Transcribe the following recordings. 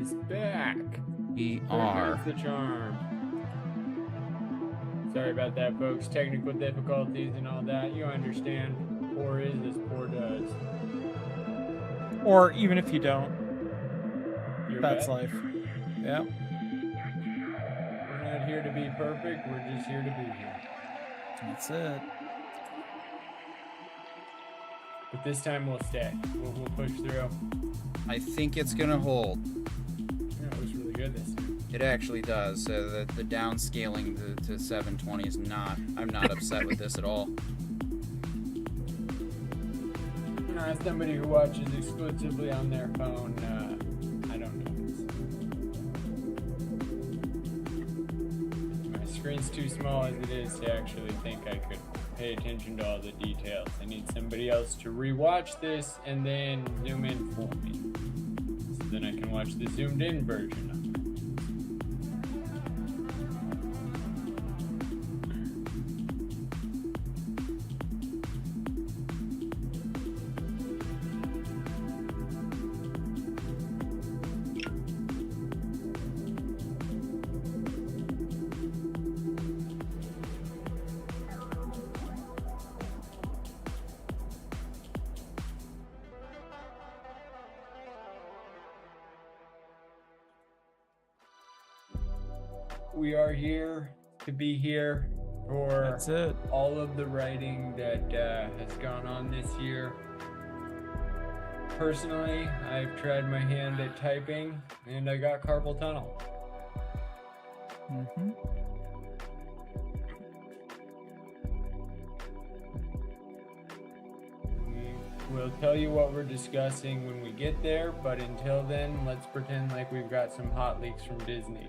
is back. We are. Where's the charm? Sorry about that, folks. Technical difficulties and all that. You understand. Poor is as poor does. Or even if you don't, You're that's bad. life. Yeah. We're not here to be perfect. We're just here to be here. That's it. But this time we'll stay. We'll push through. I think it's gonna hold. Yeah, it was really good this time. It actually does. The downscaling to 720 is not. I'm not upset with this at all. As somebody who watches exclusively on their phone, I don't know. My screen's too small as it is to actually think I could pay attention to all the details. I need somebody else to rewatch this and then zoom in for me. So then I can watch the zoomed in version of it. We are here to be here for That's it. all of the writing that has gone on this year. Personally, I've tried my hand at typing and I got carpal tunnel. Mm-hmm. We'll tell you what we're discussing when we get there, but until then, let's pretend like we've got some hot leaks from Disney.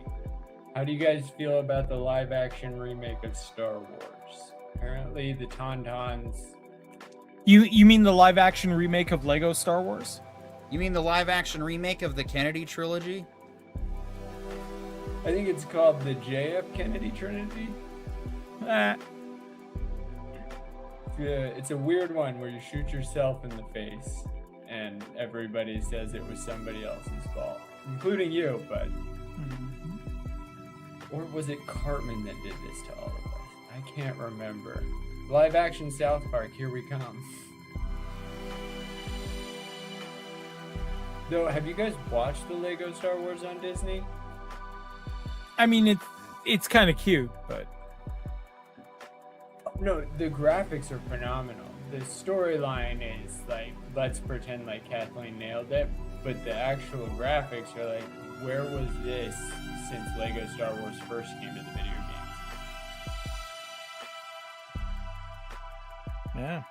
How do you guys feel about the live-action remake of Star Wars? Apparently, the Tauntauns... You mean the live action remake of Lego Star Wars? You mean the live-action remake of the Kennedy trilogy? I think it's called the JF Kennedy Trinity. It's a weird one where you shoot yourself in the face and everybody says it was somebody else's fault, including you, but... Or was it Cartman that did this to all of us? I can't remember. Live action South Park, here we come. Though, have you guys watched the Lego Star Wars on Disney? I mean, it's kind of cute, but... No, the graphics are phenomenal. The storyline is like, let's pretend like Kathleen nailed it, but the actual graphics are like, where was this since Lego Star Wars first came to the video games? Yeah.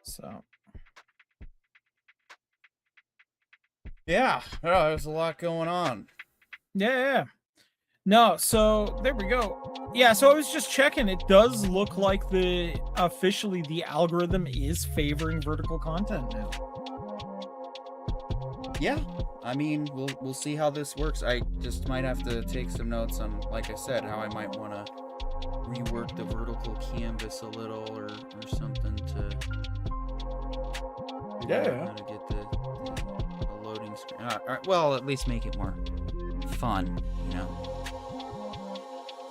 So. Yeah. Oh, there's a lot going on. Yeah. No, so there we go. Yeah, so I was just checking. It does look like officially the algorithm is favoring vertical content now. Yeah. I mean, we'll see how this works. I just might have to take some notes on, like I said, how I might want to rework the vertical canvas a little or something to how to get the loading screen. Well, at least make it more fun, you know.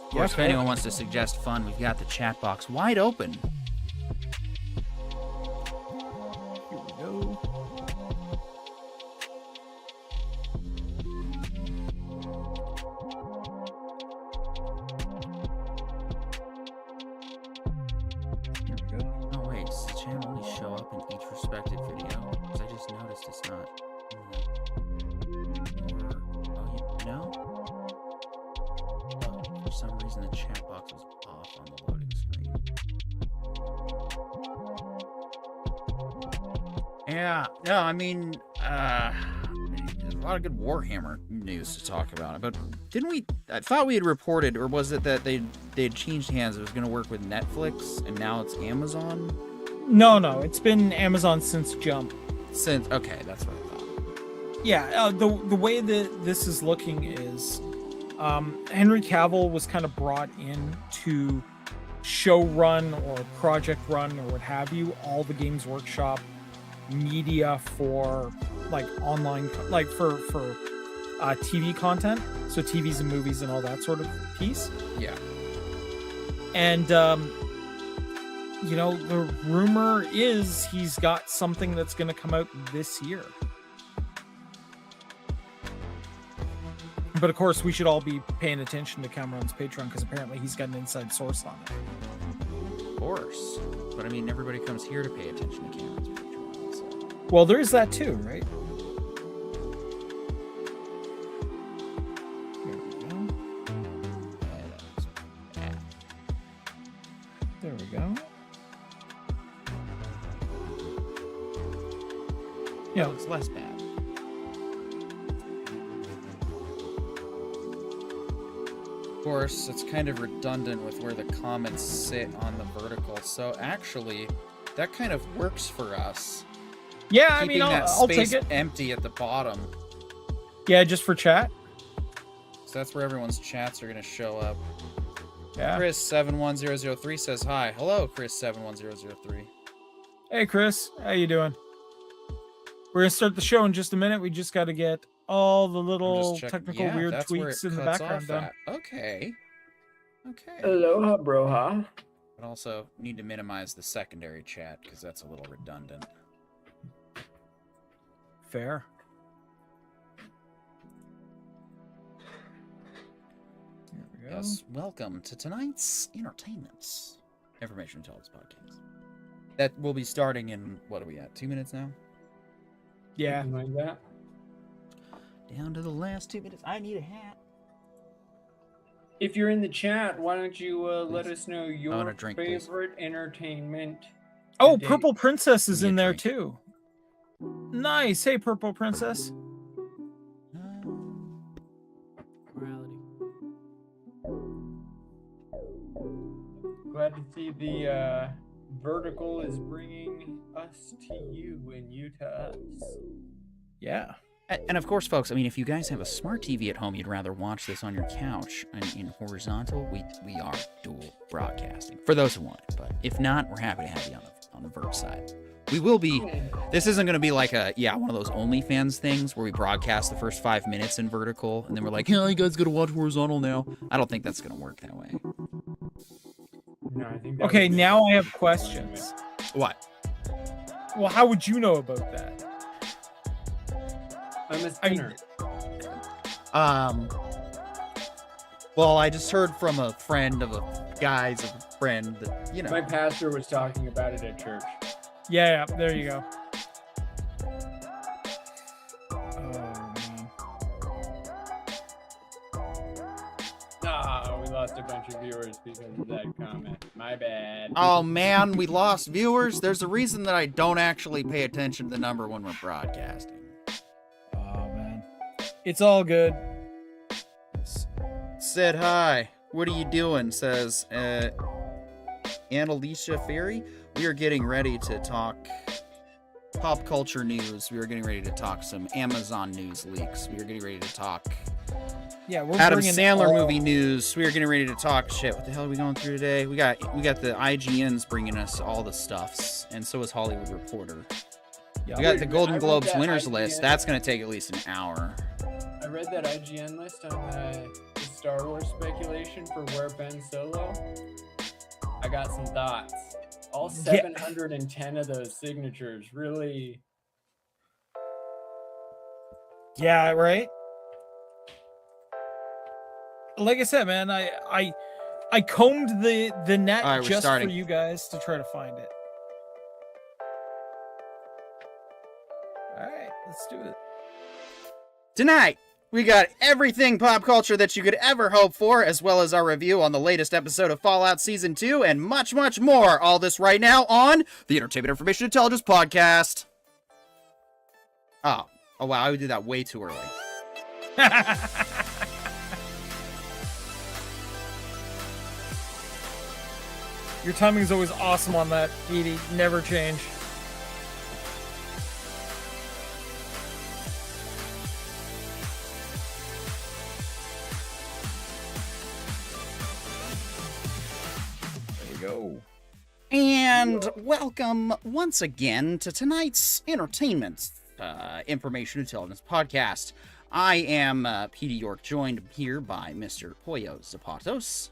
Of course, if anyone wants to suggest fun, we've got the chat box wide open. Here we go. Oh wait, does the channel only show up in each respective video? Because I just noticed it's not. No? Oh, for some reason the chat box was off on the loading screen. Yeah, no, I mean, a lot of good Warhammer news to talk about. But didn't we? I thought we had reported, or was it that they had changed hands? It was going to work with Netflix, and now it's Amazon. No, it's been Amazon since Jump. Okay, that's what I thought. Yeah, the way that this is looking is, Henry Cavill was kind of brought in to show run or project run or what have you, all the Games Workshop media for like online, like for TV content, so TVs and movies and all that sort of piece. Yeah. And you know, the rumor is he's got something that's going to come out this year. But of course, we should all be paying attention to Cameron's Patreon because apparently he's got an inside source on it. Of course. But I mean, everybody comes here to pay attention to Cameron's Patreon. So. Well, there is that too, right? There we go. Yeah, it's less bad. Of course, it's kind of redundant with where the comments sit on the vertical, so actually, that kind of works for us. Yeah, I keeping mean, I'll take it empty at the bottom. Yeah, just for chat. So that's where everyone's chats are going to show up. Yeah. Chris71003 says hi. Hello, Chris71003. Hey, Chris. How you doing? We're going to start the show in just a minute. We just got to get all the little technical weird tweaks in the background done. Okay. Aloha, broha. But also need to minimize the secondary chat because that's a little redundant. Fair. There we go. Yes, welcome to tonight's Entertainment Information Intelligence Podcast. That will be starting in, what are we at, 2 minutes now? Yeah. Something like that. Down to the last 2 minutes. I need a hat. If you're in the chat, why don't you let us know your drink, favorite entertainment? Oh, today? Purple Princess is in there drink. too. Nice. Hey, Purple Princess. Morality. Glad to see the vertical is bringing us to you and you to us. Yeah. And of course, folks, I mean, if you guys have a smart TV at home, you'd rather watch this on your couch and in horizontal, we are dual broadcasting for those who want it. But if not, we're happy to have you on the vert side. We will be. This isn't going to be like one of those OnlyFans things where we broadcast the first 5 minutes in vertical and then we're like, yeah, you guys got to watch horizontal now. I don't think that's going to work that way. No, I think that Okay, would be- now I have questions. What? Well, how would you know about that? I'm a spinner. Well, I just heard from a friend of a guy's friend that, you know. My pastor was talking about it at church. Yeah, there you go. Oh, man. We lost a bunch of viewers because of that comment. My bad. Oh man, we lost viewers. There's a reason that I don't actually pay attention to the number when we're broadcasting. Oh, man. It's all good. Said hi. What are you doing? Says Annalisa Ferry. We are getting ready to talk pop culture news. We are getting ready to talk some Amazon news leaks. We are getting ready to talk Yeah, we're Adam bringing Sandler all- movie news. We are getting ready to talk shit. What the hell are we going through today? We got the IGNs bringing us all the stuffs, and so is Hollywood Reporter. Yeah. We got the Golden I read Globes that winners IGN. list. That's going to take at least an hour. I read that IGN list on the Star Wars speculation for where Ben Solo. I got some thoughts. All 710 of those signatures really. Yeah, right. Like I said, man, I combed the net All right, we're just starting. for you guys to try to find it. All right, let's do it. Tonight, we got everything pop culture that you could ever hope for, as well as our review on the latest episode of Fallout Season 2, and much, much more. All this right now on the Entertainment Information Intelligence Podcast. Oh, Oh, wow, I would do that way too early. Your timing is always awesome on that, Edie. Never change. There you go. And welcome once again to tonight's entertainment information intelligence podcast. I am Petey York, joined here by Mr. Pollo Zapatos.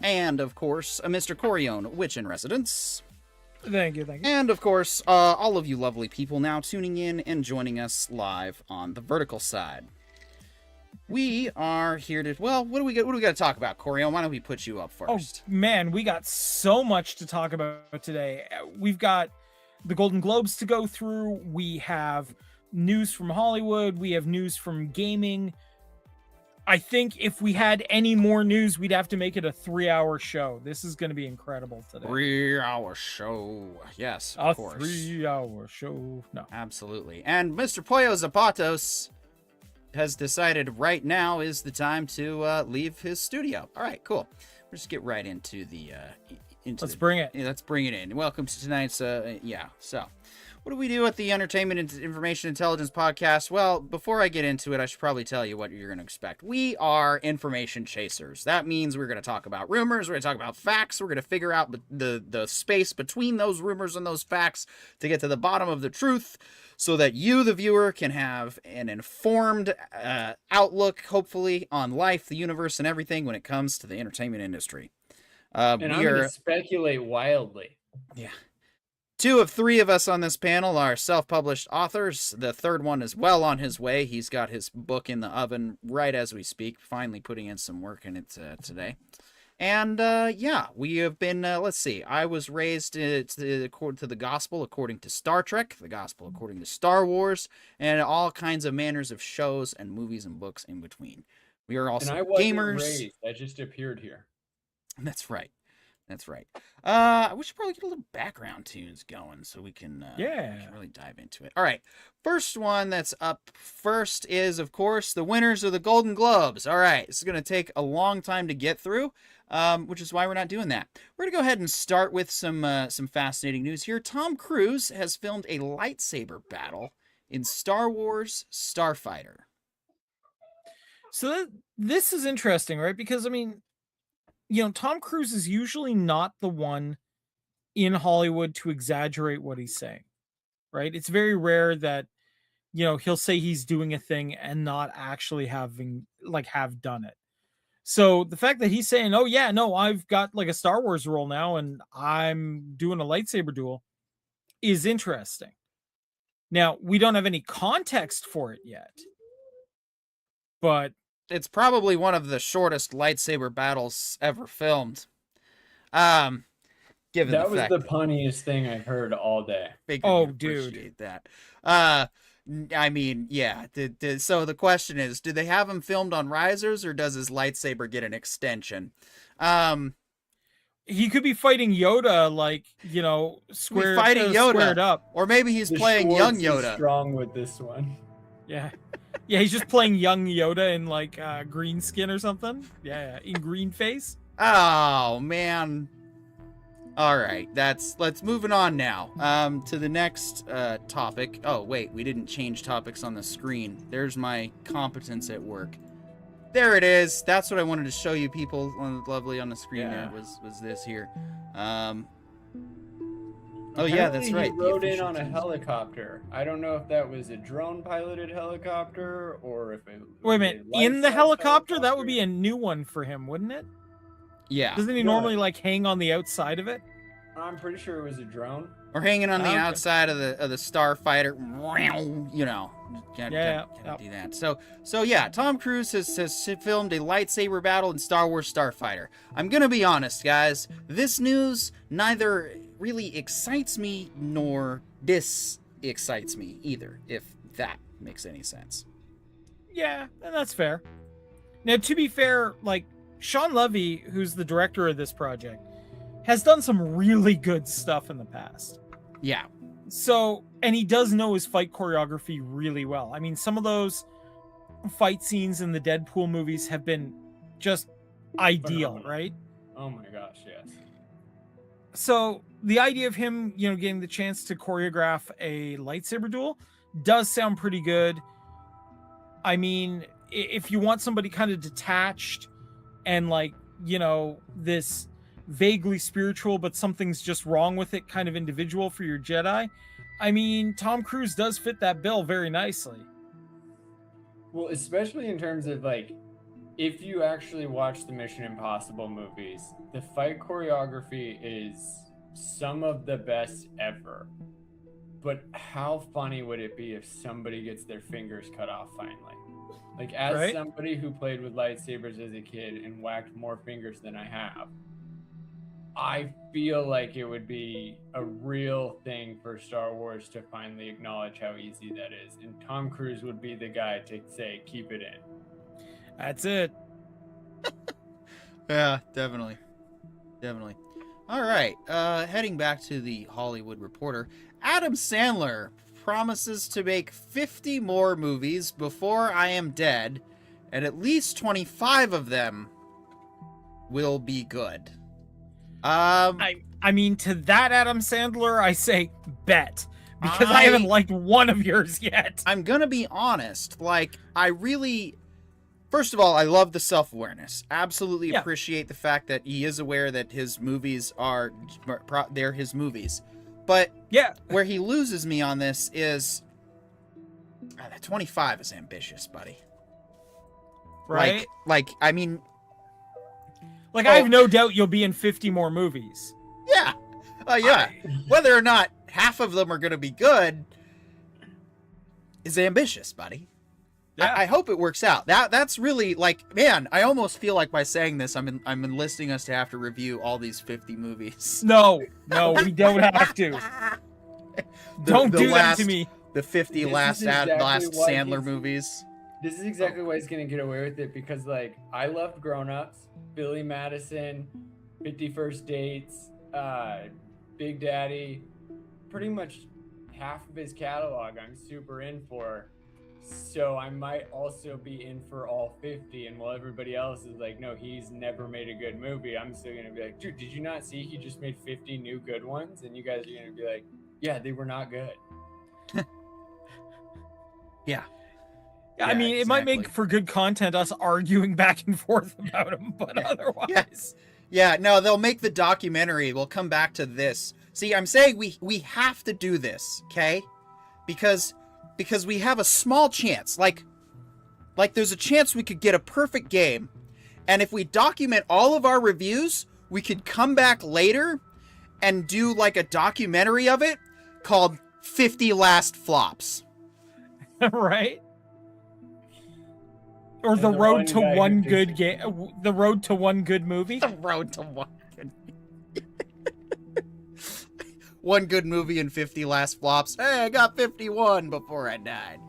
And, of course, Mr. Corione, Witch in Residence. Thank you. And, of course, all of you lovely people now tuning in and joining us live on the vertical side. We are here to, well, what do we got to talk about, Corione? Why don't we put you up first? Oh, man, we got so much to talk about today. We've got the Golden Globes to go through. We have news from Hollywood. We have news from gaming. I think if we had any more news, we'd have to make it a 3-hour show. This is going to be incredible today. 3-hour show. Yes, of course. 3-hour show. No. Absolutely. And Mr. Pollo Zapatos has decided right now is the time to leave his studio. All right, cool. We'll just get right into the... Let's bring it. Yeah, let's bring it in. Welcome to tonight's... So... What do we do at the Entertainment and Information Intelligence Podcast? Well, before I get into it, I should probably tell you what you're going to expect. We are information chasers. That means we're going to talk about rumors, we're going to talk about facts, we're going to figure out the space between those rumors and those facts to get to the bottom of the truth so that you, the viewer, can have an informed outlook, hopefully, on life, the universe, and everything when it comes to the entertainment industry. And I'm going to speculate wildly. Yeah. 2 of 3 of us on this panel are self-published authors. The third one is well on his way. He's got his book in the oven right as we speak, finally putting in some work in it today. And, yeah, we have been, let's see, I was raised to the gospel according to Star Trek, the gospel according to Star Wars, and all kinds of manners of shows and movies and books in between. We are also and I wasn't gamers. Raised. I just appeared here. That's right. That's right. We should probably get a little background tunes going so we can, we can really dive into it. All right. First one that's up first is, of course, the winners of the Golden Globes. All right. This is going to take a long time to get through, which is why we're not doing that. We're going to go ahead and start with some fascinating news here. Tom Cruise has filmed a lightsaber battle in Star Wars Starfighter. So this is interesting, right? Because, I mean, you know, Tom Cruise is usually not the one in Hollywood to exaggerate what he's saying, right? It's very rare that, you know, he'll say he's doing a thing and not actually have done it. So the fact that he's saying, oh yeah, no, I've got like a Star Wars role now and I'm doing a lightsaber duel is interesting. Now, we don't have any context for it yet, but it's probably one of the shortest lightsaber battles ever filmed. Given that the was fact the punniest thing I've heard all day. Oh, dude, appreciate that. I mean, yeah. So the question is, do they have him filmed on risers, or does his lightsaber get an extension? He could be fighting Yoda, like, you know, squared up, or maybe he's The playing Schwartz young is Yoda. strong with this one. Yeah. Yeah, he's just playing young Yoda in like green skin or something. Yeah, in green face. Oh man. All right, let's moving on now. To the next topic. Oh wait, we didn't change topics on the screen. There's my competence at work. There it is. That's what I wanted to show you people lovely on the screen. Yeah. There was this here. Oh yeah, that's right. He rode in on a helicopter. I don't know if that was a drone piloted helicopter or if it Wait a minute, in the helicopter? That would be a new one for him, wouldn't it? Yeah. Doesn't he normally like hang on the outside of it? I'm pretty sure it was a drone. Or hanging on the Okay. outside of the Starfighter, you know, gotta do that. So yeah, Tom Cruise has filmed a lightsaber battle in Star Wars Starfighter. I'm gonna be honest, guys. This news neither really excites me nor dis-excites me either, if that makes any sense. Yeah, and that's fair. Now, to be fair, like Sean Levy, who's the director of this project, has done some really good stuff in the past. Yeah. So, and he does know his fight choreography really well. I mean, some of those fight scenes in the Deadpool movies have been just ideal, Phenomenal. right? Oh my gosh, yes. So the idea of him, getting the chance to choreograph a lightsaber duel does sound pretty good. I mean, if you want somebody kind of detached and like, this vaguely spiritual, but something's just wrong with it kind of individual for your Jedi, I mean, Tom Cruise does fit that bill very nicely. Well, especially in terms of like, if you actually watch the Mission Impossible movies, the fight choreography is some of the best ever. But how funny would it be if somebody gets their fingers cut off finally? Like, as Right? somebody who played with lightsabers as a kid and whacked more fingers than I have, I feel like it would be a real thing for Star Wars to finally acknowledge how easy that is. And Tom Cruise would be the guy to say, keep it in. That's it. Yeah, definitely. All right, heading back to the Hollywood Reporter, Adam Sandler promises to make 50 more movies before I am dead, and at least 25 of them will be good. I mean, to that Adam Sandler, I say bet. Because I haven't liked one of yours yet. I'm gonna be honest, first of all, I love the self-awareness. Absolutely appreciate the fact that he is aware that his movies they're his movies. But where he loses me on this is 25 is ambitious, buddy. Right? I mean... I have no doubt you'll be in 50 more movies. Yeah. Yeah. Whether or not half of them are going to be good is ambitious, buddy. Yeah. I hope it works out. That's really man, I almost feel like by saying this, I'm enlisting us to have to review all these 50 movies. No, we don't have to. Don't do that to me. The 50 last Sandler movies. This is exactly why he's going to get away with it, because I loved Grown Ups, Billy Madison, 51st Dates, Big Daddy, pretty much half of his catalog I'm super in for. So I might also be in for all 50, and while everybody else is like, no, he's never made a good movie, I'm still gonna be like, dude, did you not see he just made 50 new good ones? And you guys are gonna be like, yeah, they were not good. Yeah, I mean, it might make for good content, us arguing back and forth about them, but otherwise. Yeah, no, they'll make the documentary. We'll come back to this. See, I'm saying we have to do this, okay? Because we have a small chance. Like there's a chance we could get a perfect game. And if we document all of our reviews, we could come back later and do a documentary of it called 50 Last Flops. Right? Or the road to one good game. The road to one good movie. The road to one good one good movie and 50 last flops. Hey, I got 51 before I died.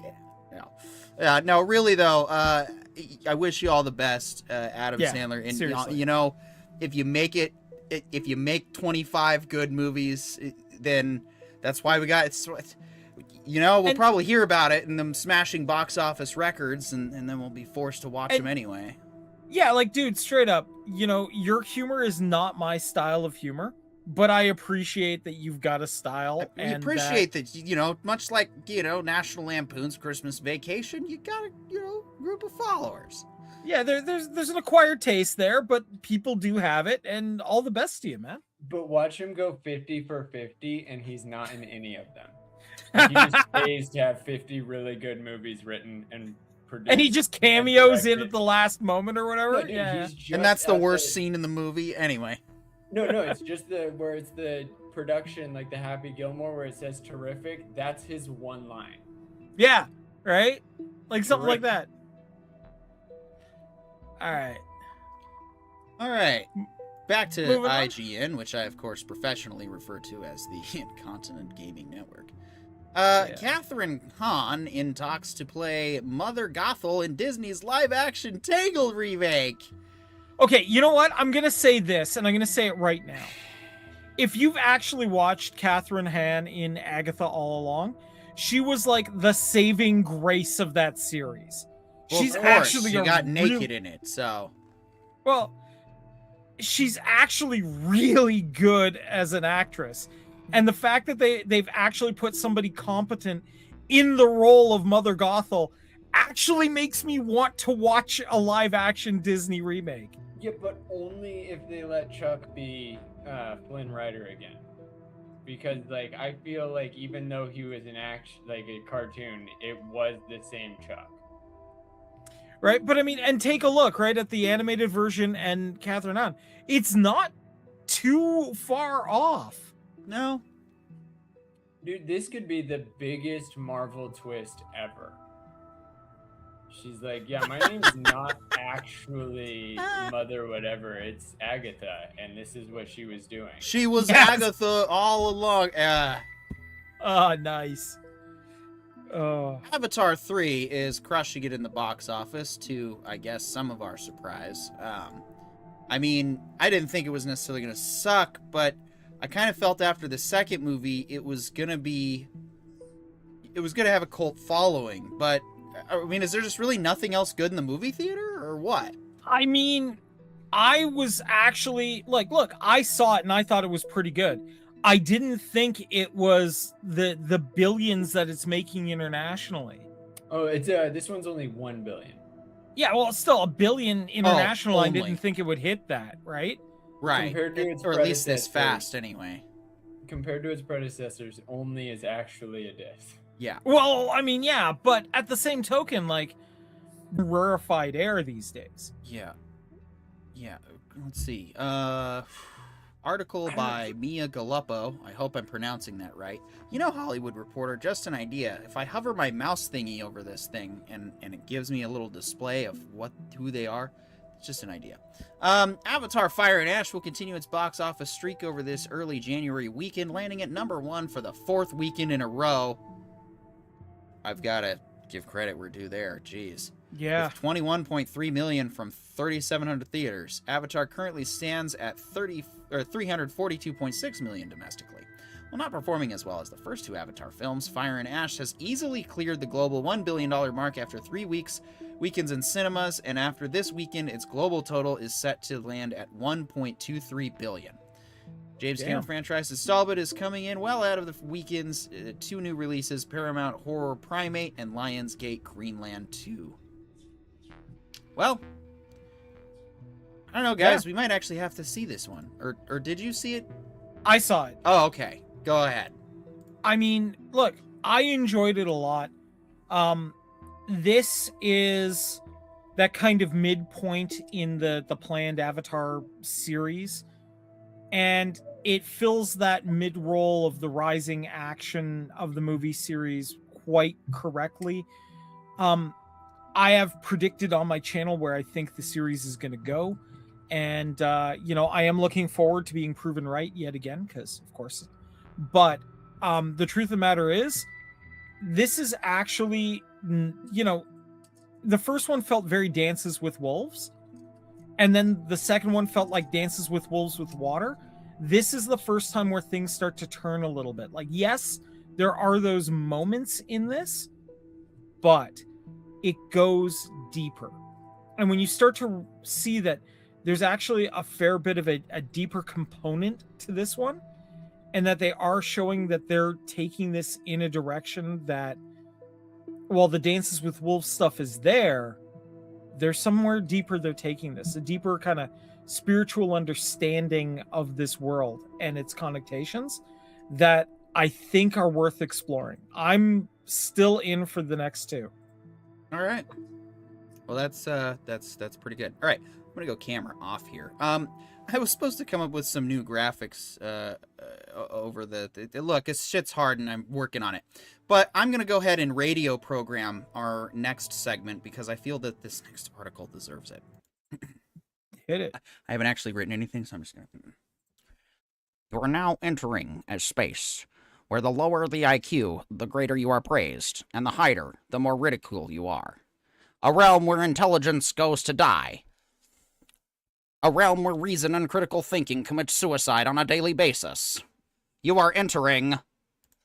No, really though. I wish you all the best, Adam Sandler. And seriously. If you make 25 good movies, then that's why we got it. We'll probably hear about it and them smashing box office records, and then we'll be forced to watch them anyway. Yeah, dude, straight up, your humor is not my style of humor, but I appreciate that you've got a style. We appreciate that, much like, National Lampoon's Christmas Vacation, you got a, group of followers. Yeah, there's an acquired taste there, but people do have it, and all the best to you, man. But watch him go 50 for 50, and he's not in any of them. He just pays to have 50 really good movies written and produced. And he just cameos in at the last moment or whatever. Dude, yeah. And that's the worst scene in the movie anyway. No, it's just where it's the production, like the Happy Gilmore, where it says terrific. That's his one line. Yeah, right? Something like that. All right. Back to IGN, which I, of course, professionally refer to as the Incontinent Gaming Network. Catherine Hahn in talks to play Mother Gothel in Disney's live-action Tangled remake. Okay, you know what? I'm going to say this, and I'm going to say it right now. if you've actually watched Catherine Hahn in Agatha all along, she was like the saving grace of that series. Well, She's of course, actually she a got real- naked in it, so... Well, she's actually really good as an actress. And the fact that they've actually put somebody competent in the role of Mother Gothel actually makes me want to watch a live action Disney remake. Yeah, but only if they let Chuck be Flynn Rider again. Because like I feel like even though he was an action like a cartoon, it was the same Chuck. Right? But I mean, and take a look, right, at the animated version and Catherine Hahn. It's not too far off. No. Dude, this could be the biggest Marvel twist ever. She's like, yeah, my name's not actually Mother whatever, it's Agatha, and this is what she was doing. She was Yes. Agatha all along. Oh, nice. Oh. Avatar 3 is crushing it in the box office to, I guess, some of our surprise. I mean, I didn't think it was necessarily going to suck, but I kind of felt after the second movie it was going to have a cult following. But, I mean, is there just really nothing else good in the movie theater, or what? I mean, I was actually, like, look, I saw it and I thought it was pretty good. I didn't think it was the billions that it's making internationally. Oh, it's this one's only 1 billion. Yeah, well, it's still $1 billion international. I only. didn't think it would hit that, right? Right. Compared to its Or at least this predecessors. fast, anyway. Compared to its predecessors, only is actually a diss. Yeah. Well, I mean, yeah, but at the same token, like, rarefied air these days. Yeah. Yeah. Let's see. Article by Mia Galuppo. I hope I'm pronouncing that right. You know, Hollywood Reporter, just an idea. If I hover my mouse thingy over this thing and it gives me a little display of who they are, it's just an idea. Avatar Fire and Ash will continue its box office streak over this early January weekend, landing at #1 for the 4th weekend in a row. I've got to give credit where due there. Jeez. Yeah. With 21.3 million from 3,700 theaters, Avatar currently stands at 342.6 million domestically. While not performing as well as the first two Avatar films, Fire and Ash has easily cleared the global $1 billion mark after 3 weekends in cinemas, and after this weekend, its global total is set to land at 1.23 billion. James Cameron franchise's Stallbit is coming in well out of the weekend's 2 new releases, Paramount Horror Primate and Lionsgate Greenland 2. Well, I don't know, guys. We might actually have to see this one. Or did you see it? I saw it. Oh, okay. Go ahead. I mean, look, I enjoyed it a lot. This is that kind of midpoint in the planned Avatar series, and it fills that mid-roll of the rising action of the movie series quite correctly. I have predicted on my channel where I think the series is going to go, and you know, I am looking forward to being proven right yet again, because of course. But the truth of the matter is, this is actually, you know, the first one felt very Dances with Wolves, and then the second one felt like Dances with Wolves with water. This is the first time where things start to turn a little bit. Like, yes, there are those moments in this, but it goes deeper. And when you start to see that there's actually a fair bit of a deeper component to this one, and that they are showing that they're taking this in a direction that, while the Dances with Wolves stuff is there's somewhere deeper they're taking this, a deeper kind of spiritual understanding of this world and its connotations that I think are worth exploring. I'm still in for the next 2. All right. Well, that's pretty good. All right, I'm gonna go camera off here. I was supposed to come up with some new graphics over the look. This shit's hard, and I'm working on it. But I'm gonna go ahead and radio program our next segment because I feel that this next article deserves it. Hit it. I haven't actually written anything, so I'm just gonna. You are now entering a space where the lower the IQ, the greater you are praised, and the higher, the more ridiculed you are. A realm where intelligence goes to die. A realm where reason and critical thinking commit suicide on a daily basis. You are entering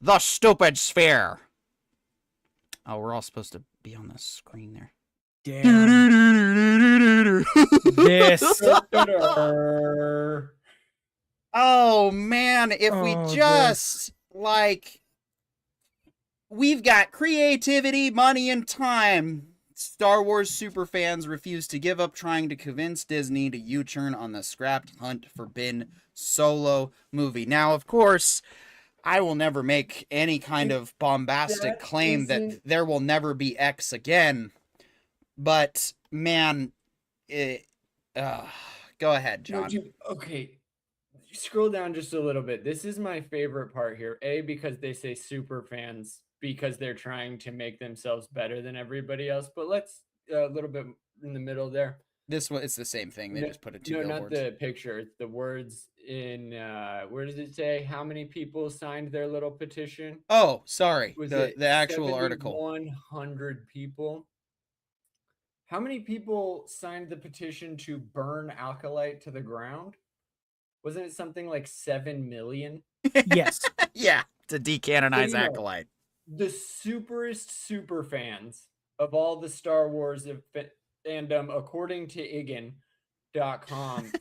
the stupid sphere. Oh, we're all supposed to be on the screen there. Damn. This. Oh man, if we Oh, just like we've got creativity, money, and time. Star Wars superfans refuse to give up trying to convince Disney to U-turn on the scrapped Hunt for Ben Solo movie. Now, of course, I will never make any kind of bombastic claim that there will never be X again. But, man, go ahead, John. Okay. Scroll down just a little bit. This is my favorite part here. A, because they say super fans because they're trying to make themselves better than everybody else. But let's a little bit in the middle there. This one, it's the same thing. They just put it two billboards. Not the picture. It's the words in. Where does it say? How many people signed their little petition? Oh, sorry. Was the actual article. 100 people. How many people signed the petition to burn Alkalite to the ground? Wasn't it something like 7 million? Yes. Yeah, to decanonize Acolyte. The superest super fans of all the Star Wars fandom, according to Igen.com,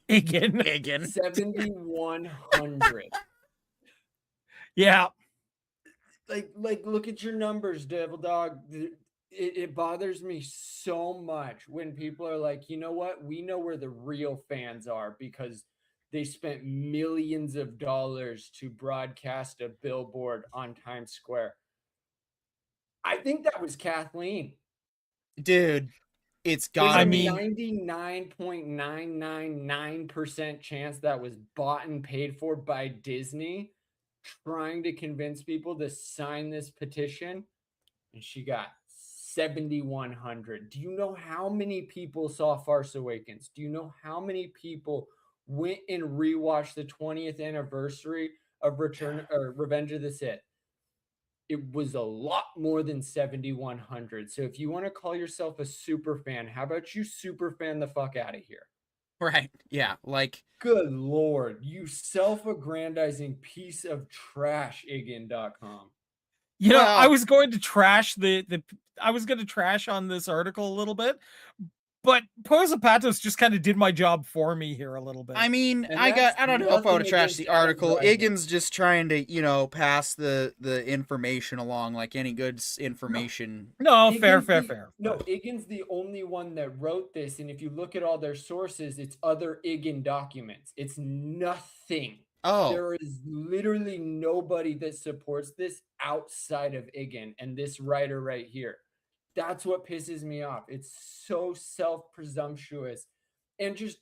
Igen. 7,100. Yeah. Like, look at your numbers, Devil Dog. It bothers me so much when people are like, you know what? We know where the real fans are because they spent millions of dollars to broadcast a billboard on Times Square. I think that was Kathleen. Dude, it's gotta be. 99.999% chance that was bought and paid for by Disney trying to convince people to sign this petition. And she got 7,100. Do you know how many people saw Farce Awakens? Do you know how many people went and rewatched the 20th anniversary of Revenge of the Sith? It was a lot more than 7,100. So if you want to call yourself a super fan, how about you super fan the fuck out of here? Right. Yeah. Like, good Lord, you self-aggrandizing piece of trash, Igen.com. You know, I was going to trash I was going to trash on this article a little bit, but Posapatos just kind of did my job for me here a little bit. I mean, I don't know if I would have trashed the article. Igan's just trying to, pass the information along like any good information. No, fair. No, Igan's the only one that wrote this, and if you look at all their sources, it's other Igen documents. It's nothing. Oh. There is literally nobody that supports this outside of Igen and this writer right here. That's what pisses me off. It's so self-presumptuous and just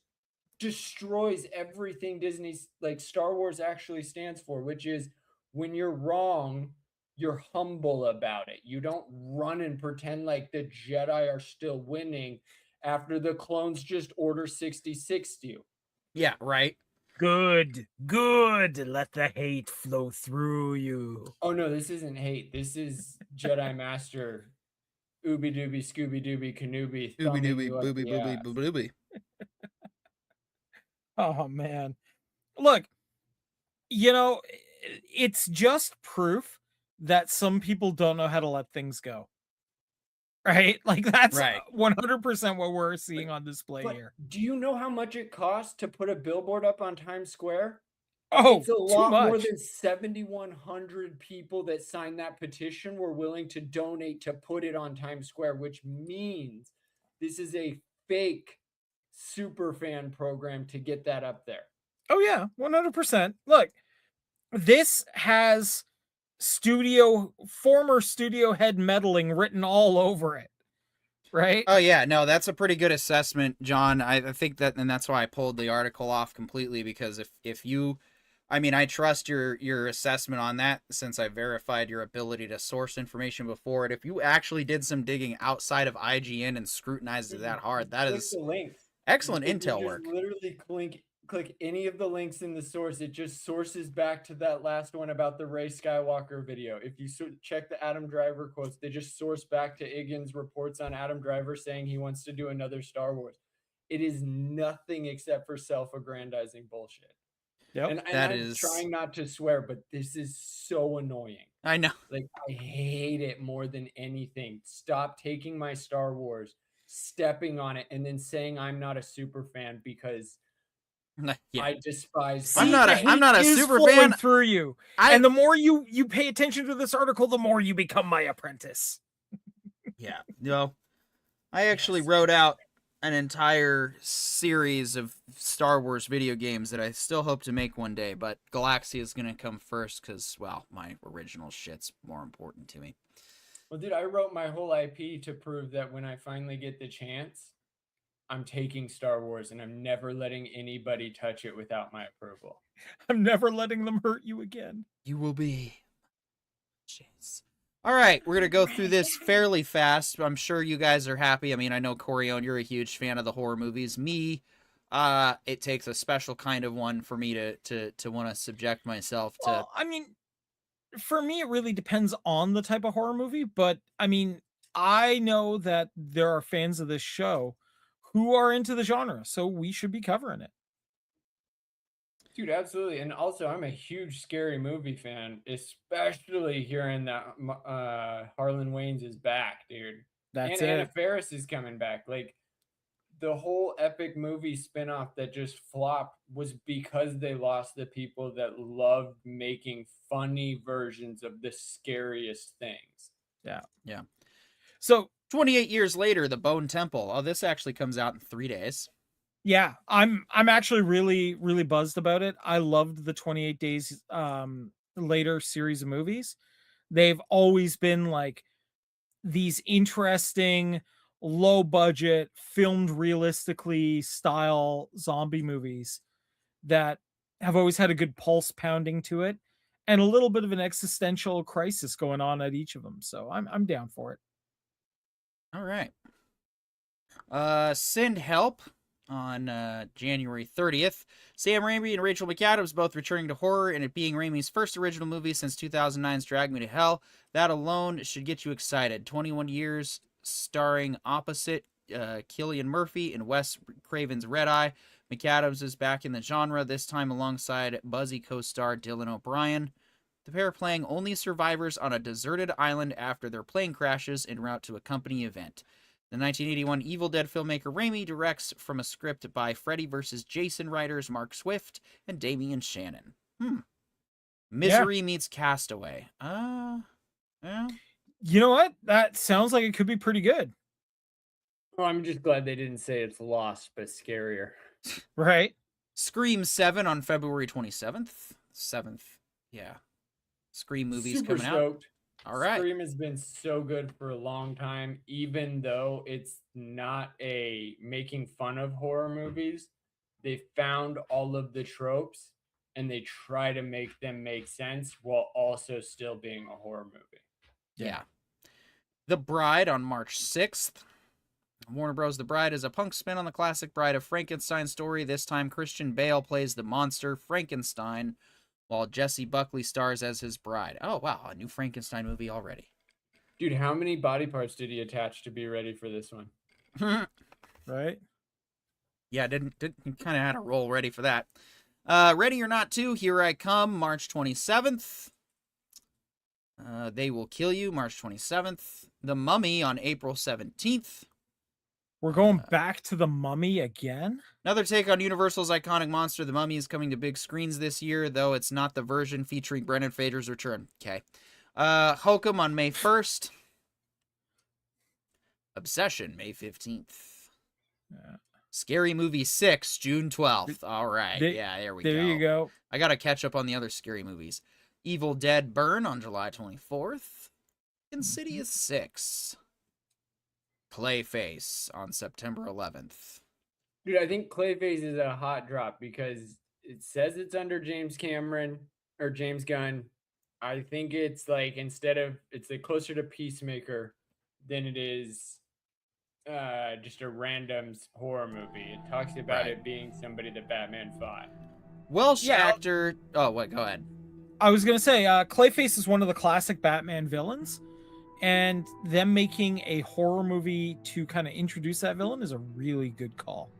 destroys everything Disney's, like, Star Wars actually stands for, which is when you're wrong, you're humble about it. You don't run and pretend like the Jedi are still winning after the clones just order 66 you. Yeah, right. Good. Let the hate flow through you. Oh no, this isn't hate. This is Jedi Master Ooby Dooby Scooby Dooby Kenobi. Ooby Dooby Booby Booby Booby. Oh man. Look, it's just proof that some people don't know how to let things go. Right? Like, that's right. 100% what we're seeing on display here. Do you know how much it costs to put a billboard up on Times Square? Oh, it's a lot more than 7,100 people that signed that petition were willing to donate to put it on Times Square, which means this is a fake super fan program to get that up there. Oh yeah, 100%. Look, this has former studio head meddling written all over it, right? Oh yeah, no, that's a pretty good assessment, John. I think that, and that's why I pulled the article off completely, because if you, I trust your assessment on that, since I verified your ability to source information before it. If you actually did some digging outside of IGN and scrutinized it that hard, that is excellent intel work. Literally click any of the links in the source. It just sources back to that last one about the Rey Skywalker video. If you check the Adam Driver quotes, they just source back to Igan's reports on Adam Driver saying he wants to do another Star Wars. it is nothing except for self-aggrandizing bullshit. Yep. And That I'm is- trying not to swear, but this is so annoying. I know. Like, I hate it more than anything. Stop taking my Star Wars, stepping on it, and then saying I'm not a super fan because Yeah. I despise. See, I'm not the a- I'm hate not a is super flowing fan. through you, and the more you pay attention to this article, the more you become my apprentice. Yeah. No. I actually wrote out an entire series of Star Wars video games that I still hope to make one day, but Galaxy is going to come first because, well, my original shit's more important to me. Well, dude, I wrote my whole IP to prove that when I finally get the chance, I'm taking Star Wars and I'm never letting anybody touch it without my approval. I'm never letting them hurt you again. You will be. Jeez. All right, we're gonna go through this fairly fast. I'm sure you guys are happy. I mean, I know Corione, you're a huge fan of the horror movies. Me, it takes a special kind of one for me to want to subject myself to. Well, I mean, for me, it really depends on the type of horror movie. But I mean, I know that there are fans of this show who are into the genre, so we should be covering it. Dude, absolutely. And also, I'm a huge scary movie fan, especially hearing that Harlan Waynes is back, dude. That's and it. Anna Faris is coming back. Like, the whole epic movie spinoff that just flopped was because they lost the people that loved making funny versions of the scariest things. Yeah. So 28 years later, The Bone Temple. Oh, this actually comes out in 3 days. yeah, I'm actually really buzzed about it. I loved the 28 Days Later series of movies. They've always been like these interesting, low budget, filmed realistically style zombie movies that have always had a good pulse pounding to it and a little bit of an existential crisis going on at each of them. So I'm down for it. All right. Send Help on January 30th. Sam Raimi and Rachel McAdams both returning to horror, and it being Raimi's first original movie since 2009's Drag Me to Hell. That alone should get you excited. 21 years starring opposite Cillian Murphy and Wes Craven's Red Eye. McAdams is back in the genre, this time alongside Buzzy co-star Dylan O'Brien. The pair playing only survivors on a deserted island after their plane crashes en route to a company event. The 1981 Evil Dead filmmaker Raimi directs from a script by Freddy vs. Jason writers Mark Swift and Damian Shannon. Misery meets Castaway. Yeah. You know what? That sounds like it could be pretty good. Well, I'm just glad they didn't say it's Lost, but scarier. Right? Scream 7 on February 27th. 7th. Yeah. Scream movies Super coming out. stoked. All right. Scream has been so good for a long time, even though it's not a making fun of horror movies. They found all of the tropes and they try to make them make sense while also still being a horror movie. Yeah. The Bride on March 6th. Warner Bros. The Bride is a punk spin on the classic Bride of Frankenstein story. This time, Christian Bale plays the monster Frankenstein, while Jesse Buckley stars as his bride. Oh, wow. A new Frankenstein movie already. Dude, how many body parts did he attach to be ready for this one? Right? Yeah, didn't kind of had a role ready for that. Ready or Not 2, Here I Come, March 27th. They Will Kill You, March 27th. The Mummy on April 17th. We're going back to The Mummy again? Another take on Universal's iconic monster, The Mummy, is coming to big screens this year, though it's not the version featuring Brendan Fraser's return. Okay. Hokum on May 1st. Obsession, May 15th. Yeah. Scary Movie 6, June 12th. All right. There we go. There you go. I got to catch up on the other scary movies. Evil Dead Burn on July 24th. Insidious 6. Clayface on September 11th. Dude, I think Clayface is a hot drop because it says it's under James Cameron or James Gunn. I think it's like it's closer to Peacemaker than it is just a random horror movie. It talks about it being somebody that Batman fought. Welsh actor. Oh, wait, go ahead. I was going to say, Clayface is one of the classic Batman villains, and them making a horror movie to kind of introduce that villain is a really good call.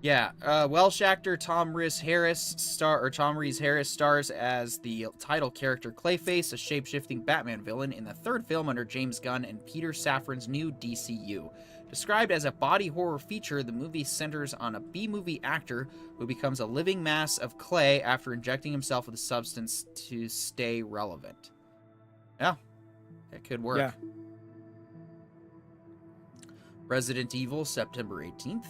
Yeah, Welsh actor Tom Rhys Harris stars as the title character Clayface, a shape-shifting Batman villain in the third film under James Gunn and Peter Safran's new DCU. Described as a body horror feature, the movie centers on a B-movie actor who becomes a living mass of clay after injecting himself with a substance to stay relevant. Yeah, that could work. Yeah. Resident Evil, September 18th.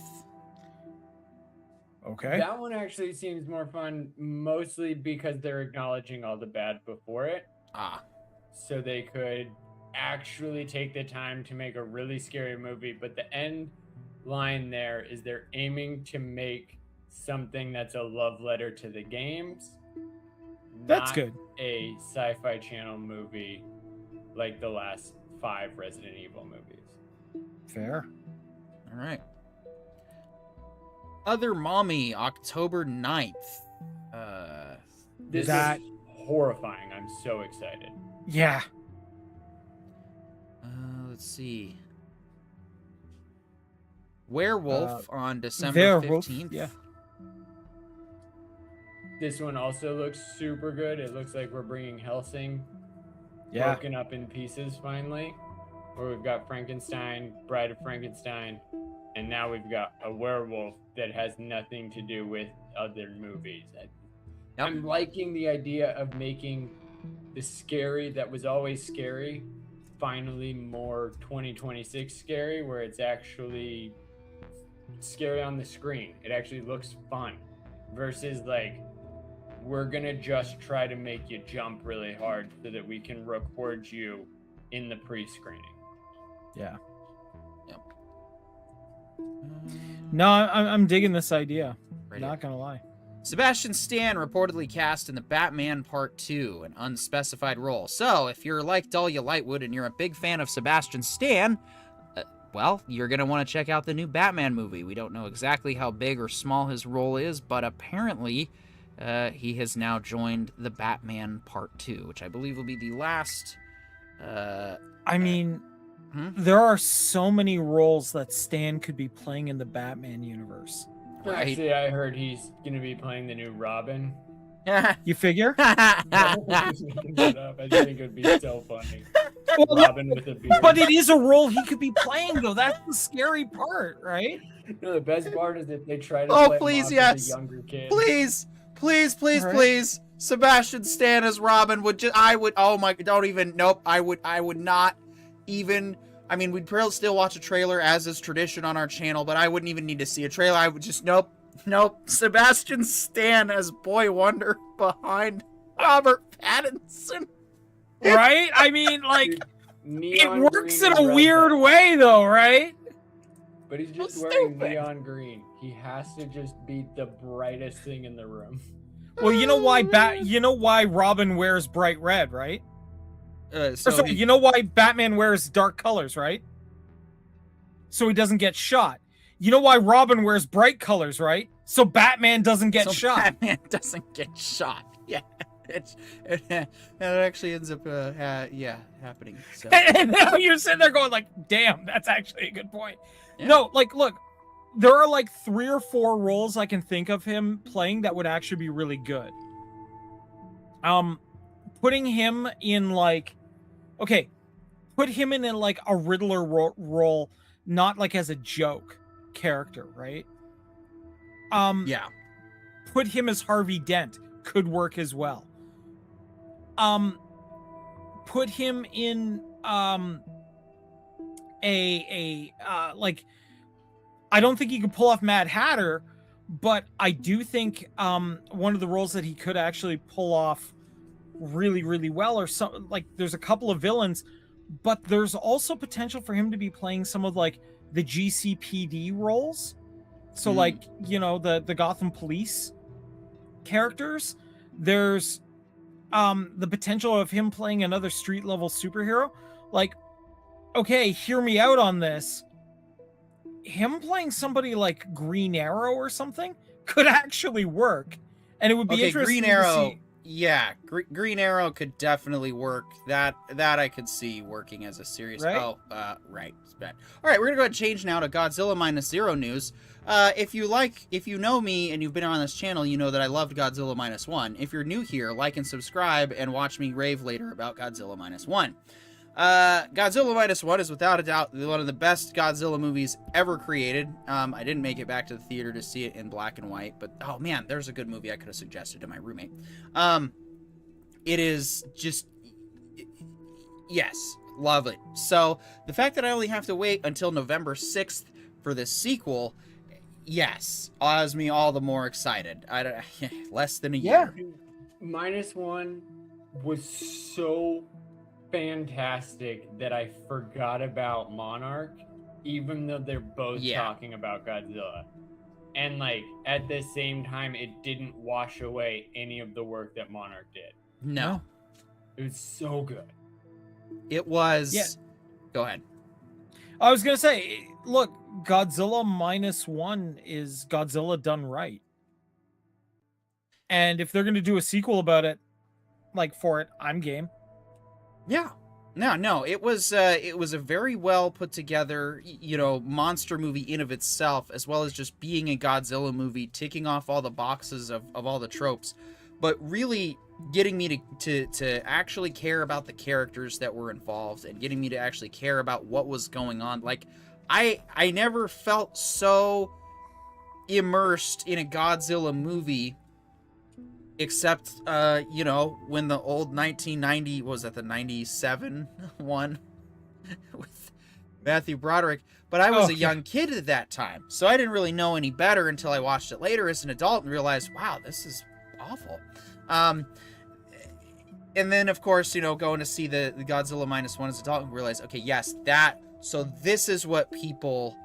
Okay. That one actually seems more fun, mostly because they're acknowledging all the bad before it. Ah. So they could actually take the time to make a really scary movie. But the end line there is they're aiming to make something that's a love letter to the games. That's not good. A Sci-Fi Channel movie like the last 5 Resident Evil movies. Fair. All right. Other Mommy, October 9th. This That- is horrifying. I'm so excited. Yeah. Let's see. Werewolf on December Werewolf, 15th. yeah. This one also looks super good. It looks like we're bringing Helsing Yeah. broken up in pieces finally, where we've got Frankenstein, Bride of Frankenstein, and now we've got a werewolf that has nothing to do with other movies. I'm liking the idea of making the scary that was always scary finally more 2026 scary, where it's actually scary on the screen. It actually looks fun versus like we're gonna just try to make you jump really hard so that we can record you in the pre-screening. Yeah. Yep. No, I'm digging this idea. Right Not gonna lie. Sebastian Stan reportedly cast in the Batman Part 2, an unspecified role. So, if you're like Dahlia Lightwood and you're a big fan of Sebastian Stan, well, you're going to want to check out the new Batman movie. We don't know exactly how big or small his role is, but apparently he has now joined the Batman Part 2, which I believe will be the last... I mean, there are so many roles that Stan could be playing in the Batman universe. Right. Actually, I heard he's gonna be playing the new Robin. You figure? I'm making that up. I think it would be so funny. Well, Robin with a beard. but it is a role he could be playing, though. That's the scary part, right? No, the best part is if they try to Oh, play please, Moss yes. as a younger kid. Please, please, please, All right. please. Sebastian Stan as Robin would just, oh my, don't even, nope, I would not even, I mean, we'd probably still watch a trailer as is tradition on our channel, but I wouldn't even need to see a trailer. I would just, nope. Sebastian Stan as Boy Wonder behind Robert Pattinson. Right? I mean, like, it Neon works green in a and red weird belt. way, though, right? But he's just So wearing stupid. neon green. He has to just be the brightest thing in the room. Well, you know why Robin wears bright red, right? Or sorry, you know why Batman wears dark colors, right? So he doesn't get shot. You know why Robin wears bright colors, right? So Batman doesn't get shot. Batman doesn't get shot. Yeah. It actually ends up, happening. So. And now you're sitting there going like, damn, that's actually a good point. Yeah. No, like, look, there are like 3 or 4 roles I can think of him playing that would actually be really good. Putting him in like, okay, put him in like a Riddler role, not like as a joke character, right? Yeah. Put him as Harvey Dent, could work as well. Put him in like, I don't think he could pull off Mad Hatter, but I do think one of the roles that he could actually pull off really, really well, or some, like, there's a couple of villains, but there's also potential for him to be playing some of like the GCPD roles. So like, you know, the Gotham police characters. There's the potential of him playing another street level superhero. Like, okay, hear me out on this. Him playing somebody like Green Arrow or something could actually work. And it would be Okay, interesting Green Arrow. to see. Yeah, Green Arrow could definitely work. That I could see working as a series. Right? Oh, right. It's bad. All right, we're gonna go ahead and change now to Godzilla Minus Zero news. If you know me and you've been on this channel, you know that I loved Godzilla Minus One. If you're new here, like and subscribe and watch me rave later about Godzilla Minus One. Godzilla Minus One is without a doubt one of the best Godzilla movies ever created. I didn't make it back to the theater to see it in black and white, but oh man, there's a good movie I could have suggested to my roommate. It is just, yes, love it. So the fact that I only have to wait until November 6th for this sequel, yes, has me all the more excited. Less than a year. Minus One was so fantastic that I forgot about Monarch, even though they're both talking about Godzilla. And like at the same time, it didn't wash away any of the work that Monarch did. No. It was so good. It was. Yeah. Go ahead. I was gonna say, look, Godzilla Minus One is Godzilla done right. And if they're gonna do a sequel about it, like for it, I'm game. Yeah. No, it was a very well put together, monster movie in of itself, as well as just being a Godzilla movie, ticking off all the boxes of all the tropes, but really getting me to actually care about the characters that were involved and getting me to actually care about what was going on. Like, I never felt so immersed in a Godzilla movie except, when the old 1990, was that the 97 one with Matthew Broderick? But I was a young kid at that time, so I didn't really know any better until I watched it later as an adult and realized, wow, this is awful. And then, of course, going to see the Godzilla Minus One as an adult and realize, okay, yes, so this is what people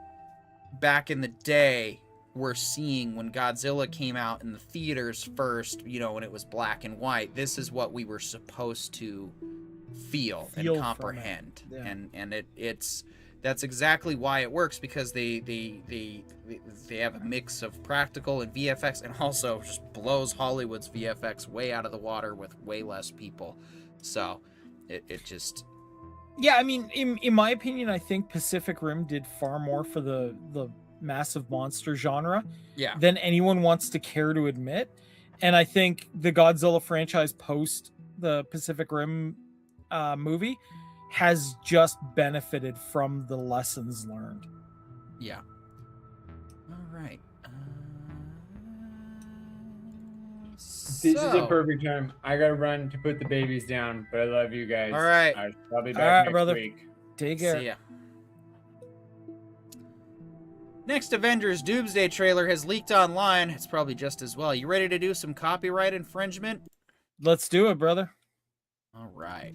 back in the day were seeing when Godzilla came out in the theaters first, when it was black and white. This is what we were supposed to feel and comprehend. Yeah. And that's exactly why it works, because they have a mix of practical and VFX, and also just blows Hollywood's VFX way out of the water with way less people. So it just... Yeah, I mean, in my opinion, I think Pacific Rim did far more for the massive monster genre than anyone wants to care to admit. And I think the Godzilla franchise post the Pacific Rim movie has just benefited from the lessons learned. Yeah. All right. This is the perfect time. I gotta run to put the babies down, but I love you guys. All right. I'll be back next brother. week. Take care. See ya. Next Avengers Doomsday trailer has leaked online. It's probably just as well. You ready to do some copyright infringement? Let's do it, brother. All right.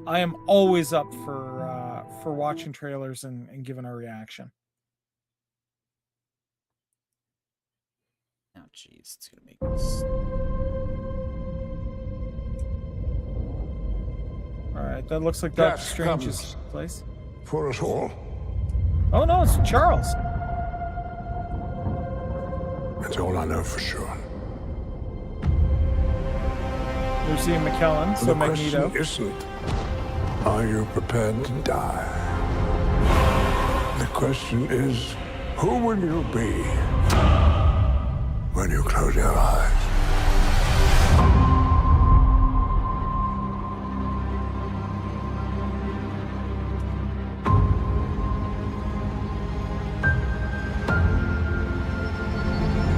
I am always up for watching trailers and giving a reaction. Oh, jeez. It's going to make this... All right. That looks like Doctor Strange's place. For us all. Oh, no. It's Charles. That's all I know for sure. We're seeing McKellen, so The question Magneto. isn't, are you prepared to die? The question is, who will you be when you close your eyes?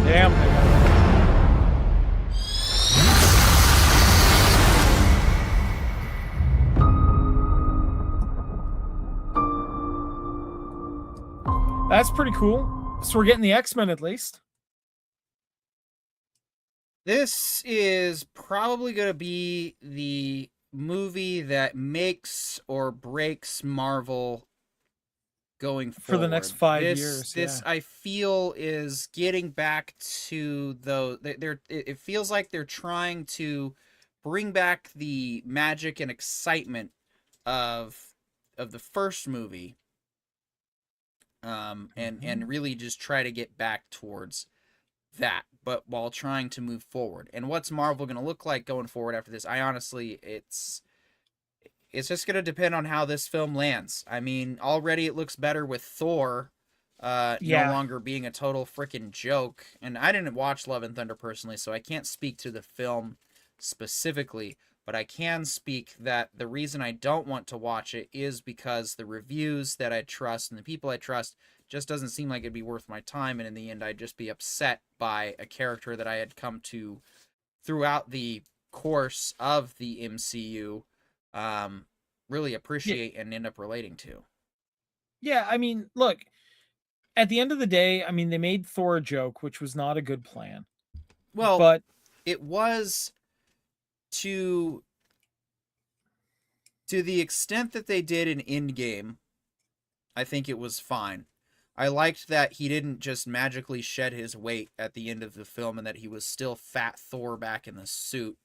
Damn. That's pretty cool. So we're getting the X-Men at least. This is probably going to be the movie that makes or breaks Marvel going forward. For the next 5 years. This I feel is getting back to it feels like they're trying to bring back the magic and excitement of the first movie. And really just try to get back towards that, but while trying to move forward. And what's Marvel going to look like going forward after this? I honestly, it's just going to depend on how this film lands. I mean, already it looks better with Thor no longer being a total freaking joke. And I didn't watch Love and Thunder personally, so I can't speak to the film specifically, but I can speak that the reason I don't want to watch it is because the reviews that I trust and the people I trust just doesn't seem like it'd be worth my time, and in the end I'd just be upset by a character that I had come to throughout the course of the MCU really appreciate and end up relating to. Yeah, I mean, look, at the end of the day, I mean, they made Thor a joke, which was not a good plan. Well, but it was to the extent that they did in Endgame. I think it was fine. I liked that he didn't just magically shed his weight at the end of the film and that he was still fat Thor back in the suit.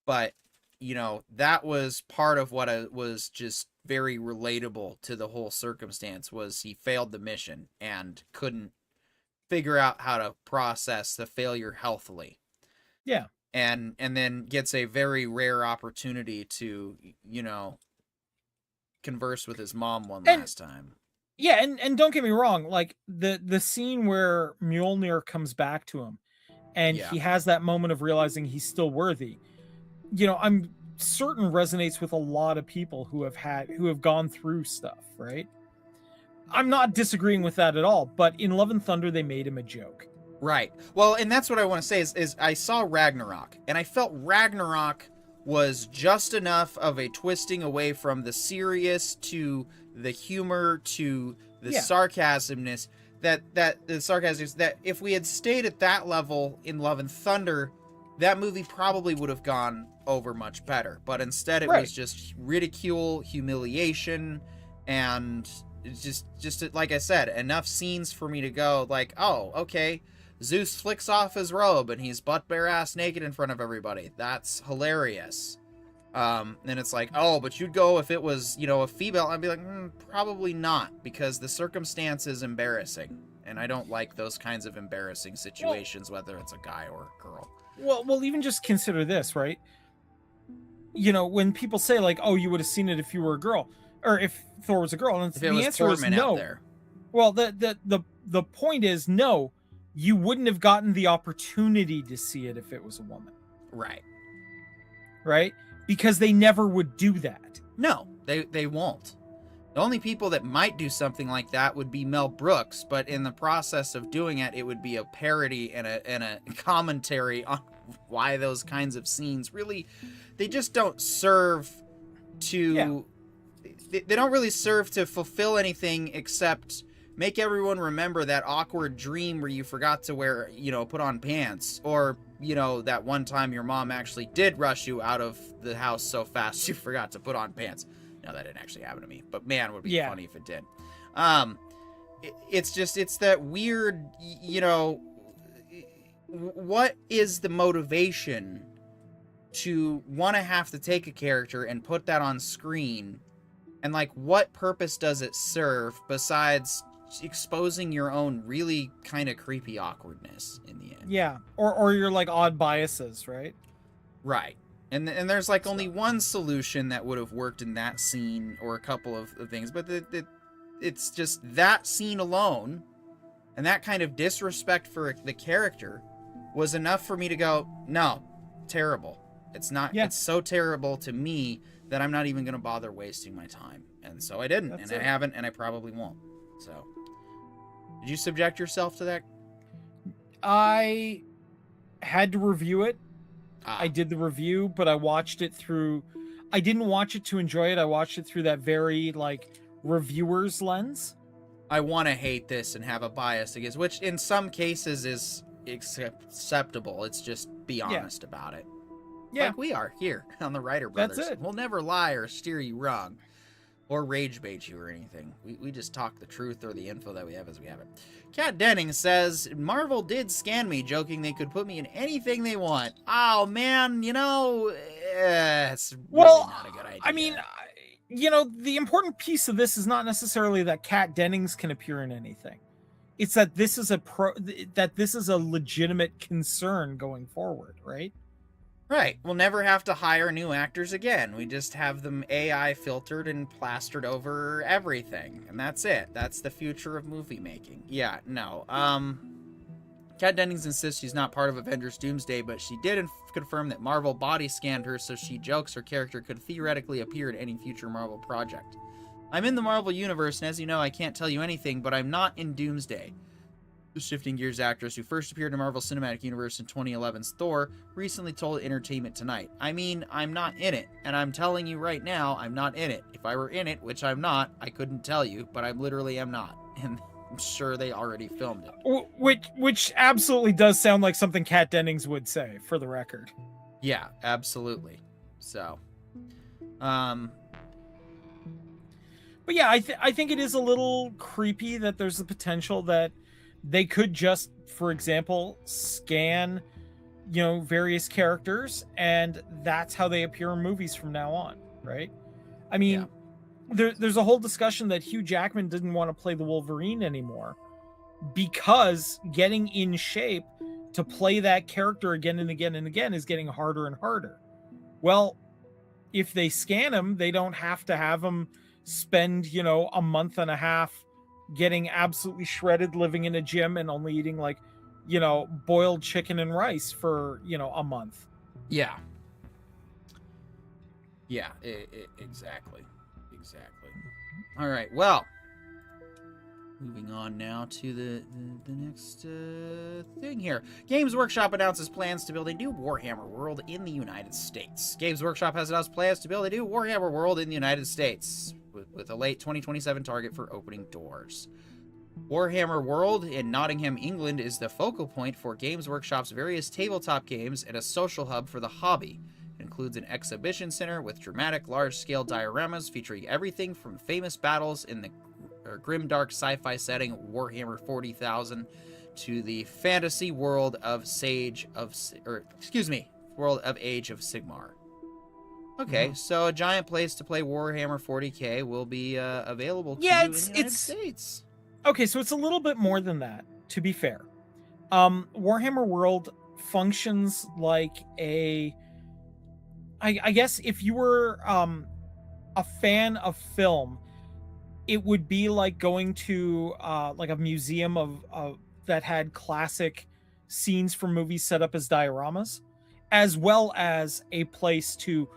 But, you know, that was part of what was just very relatable to the whole circumstance, was he failed the mission and couldn't figure out how to process the failure healthily. Yeah. And then gets a very rare opportunity to, you know, converse with his mom last time. Yeah, and don't get me wrong, like the scene where Mjolnir comes back to him and he has that moment of realizing he's still worthy, you know, I'm certain resonates with a lot of people who have gone through stuff, right? I'm not disagreeing with that at all, but in Love and Thunder they made him a joke. Right. Well, and that's what I want to say is I saw Ragnarok, and I felt Ragnarok was just enough of a twisting away from the serious to the humor to the sarcasmness that if we had stayed at that level in Love and Thunder, that movie probably would have gone over much better. But instead it was just ridicule, humiliation, and just like I said, enough scenes for me to go like, oh, okay, Zeus flicks off his robe and he's butt bare ass naked in front of everybody. That's hilarious. And it's like, oh, but you'd go if it was, you know, a female. I'd be like, probably not, because the circumstance is embarrassing, and I don't like those kinds of embarrassing situations, whether it's a guy or a girl. Well, even just consider this, right? You know, when people say like, oh, you would have seen it if you were a girl, or if Thor was a girl, and the answer is no. Out there. Well, the point is no. You wouldn't have gotten the opportunity to see it if it was a woman. Right. Right? Because they never would do that. No, they won't. The only people that might do something like that would be Mel Brooks, but in the process of doing it, it would be a parody and a commentary on why those kinds of scenes really, they just don't serve to, they don't really serve to fulfill anything except make everyone remember that awkward dream where you forgot to wear, you know, put on pants, or, you know, that one time your mom actually did rush you out of the house so fast you forgot to put on pants. No, that didn't actually happen to me, but man, it would be funny if it did. It's that weird, you know, what is the motivation to want to have to take a character and put that on screen, and like, what purpose does it serve besides exposing your own really kind of creepy awkwardness in the end? Yeah, or your like odd biases, right? Right. And there's like only one solution that would have worked in that scene, or a couple of things, but it's just that scene alone and that kind of disrespect for the character was enough for me to go, no, terrible. It's not. It's so terrible to me that I'm not even going to bother wasting my time. And so I didn't, I haven't, and I probably won't. So, did you subject yourself to that? I had to review it. I did the review, but I watched it through, I didn't watch it to enjoy it. I watched it through that very like reviewer's lens. I want to hate this and have a bias against, which in some cases is acceptable. It's just be honest about it. Yeah. Like we are here on the Writer Brothers. That's it. We'll never lie or steer you wrong or rage bait you or anything. We just talk the truth or the info that we have as we have it. Kat Denning says, Marvel did scan me, joking they could put me in anything they want. Oh, man, you know, it's really not a good idea. I mean, you know, the important piece of this is not necessarily that Kat Dennings can appear in anything. It's that this is a legitimate concern going forward, right? Right. We'll never have to hire new actors again. We just have them AI filtered and plastered over everything. And that's it. That's the future of movie making. Yeah, no. Kat Dennings insists she's not part of Avengers Doomsday, but she did confirm that Marvel body scanned her, so she jokes her character could theoretically appear in any future Marvel project. I'm in the Marvel universe, and as you know, I can't tell you anything, but I'm not in Doomsday. The Shifting Gears actress who first appeared in Marvel Cinematic Universe in 2011's Thor recently told Entertainment Tonight, I mean, I'm not in it, and I'm telling you right now, I'm not in it. If I were in it, which I'm not, I couldn't tell you, but I literally am not. And I'm sure they already filmed it. Which absolutely does sound like something Kat Dennings would say, for the record. Yeah, absolutely. So, but yeah, I think it is a little creepy that there's the potential that they could just, for example, scan, various characters, and that's how they appear in movies from now on, right? I mean, there's a whole discussion that Hugh Jackman didn't want to play the Wolverine anymore because getting in shape to play that character again and again and again is getting harder and harder. Well, if they scan him, they don't have to have him spend, a month and a half getting absolutely shredded, living in a gym and only eating boiled chicken and rice for, a month. Yeah. Yeah, exactly. All right, well, moving on now to the next thing here. Games Workshop announces plans to build a new Warhammer world in the United States. Games Workshop has announced plans to build a new Warhammer world in the United States, with a late 2027 target for opening doors. Warhammer World in Nottingham, England is the focal point for Games Workshop's various tabletop games and a social hub for the hobby. It includes an exhibition center with dramatic large-scale dioramas featuring everything from famous battles in the grimdark sci-fi setting Warhammer 40,000 to the fantasy world of Age of Sigmar. Okay, so a giant place to play Warhammer 40K will be available to you in the United States. Okay, so it's a little bit more than that, to be fair. Warhammer World functions like I guess if you were a fan of film, it would be like going to like a museum of that had classic scenes from movies set up as dioramas, as well as a place to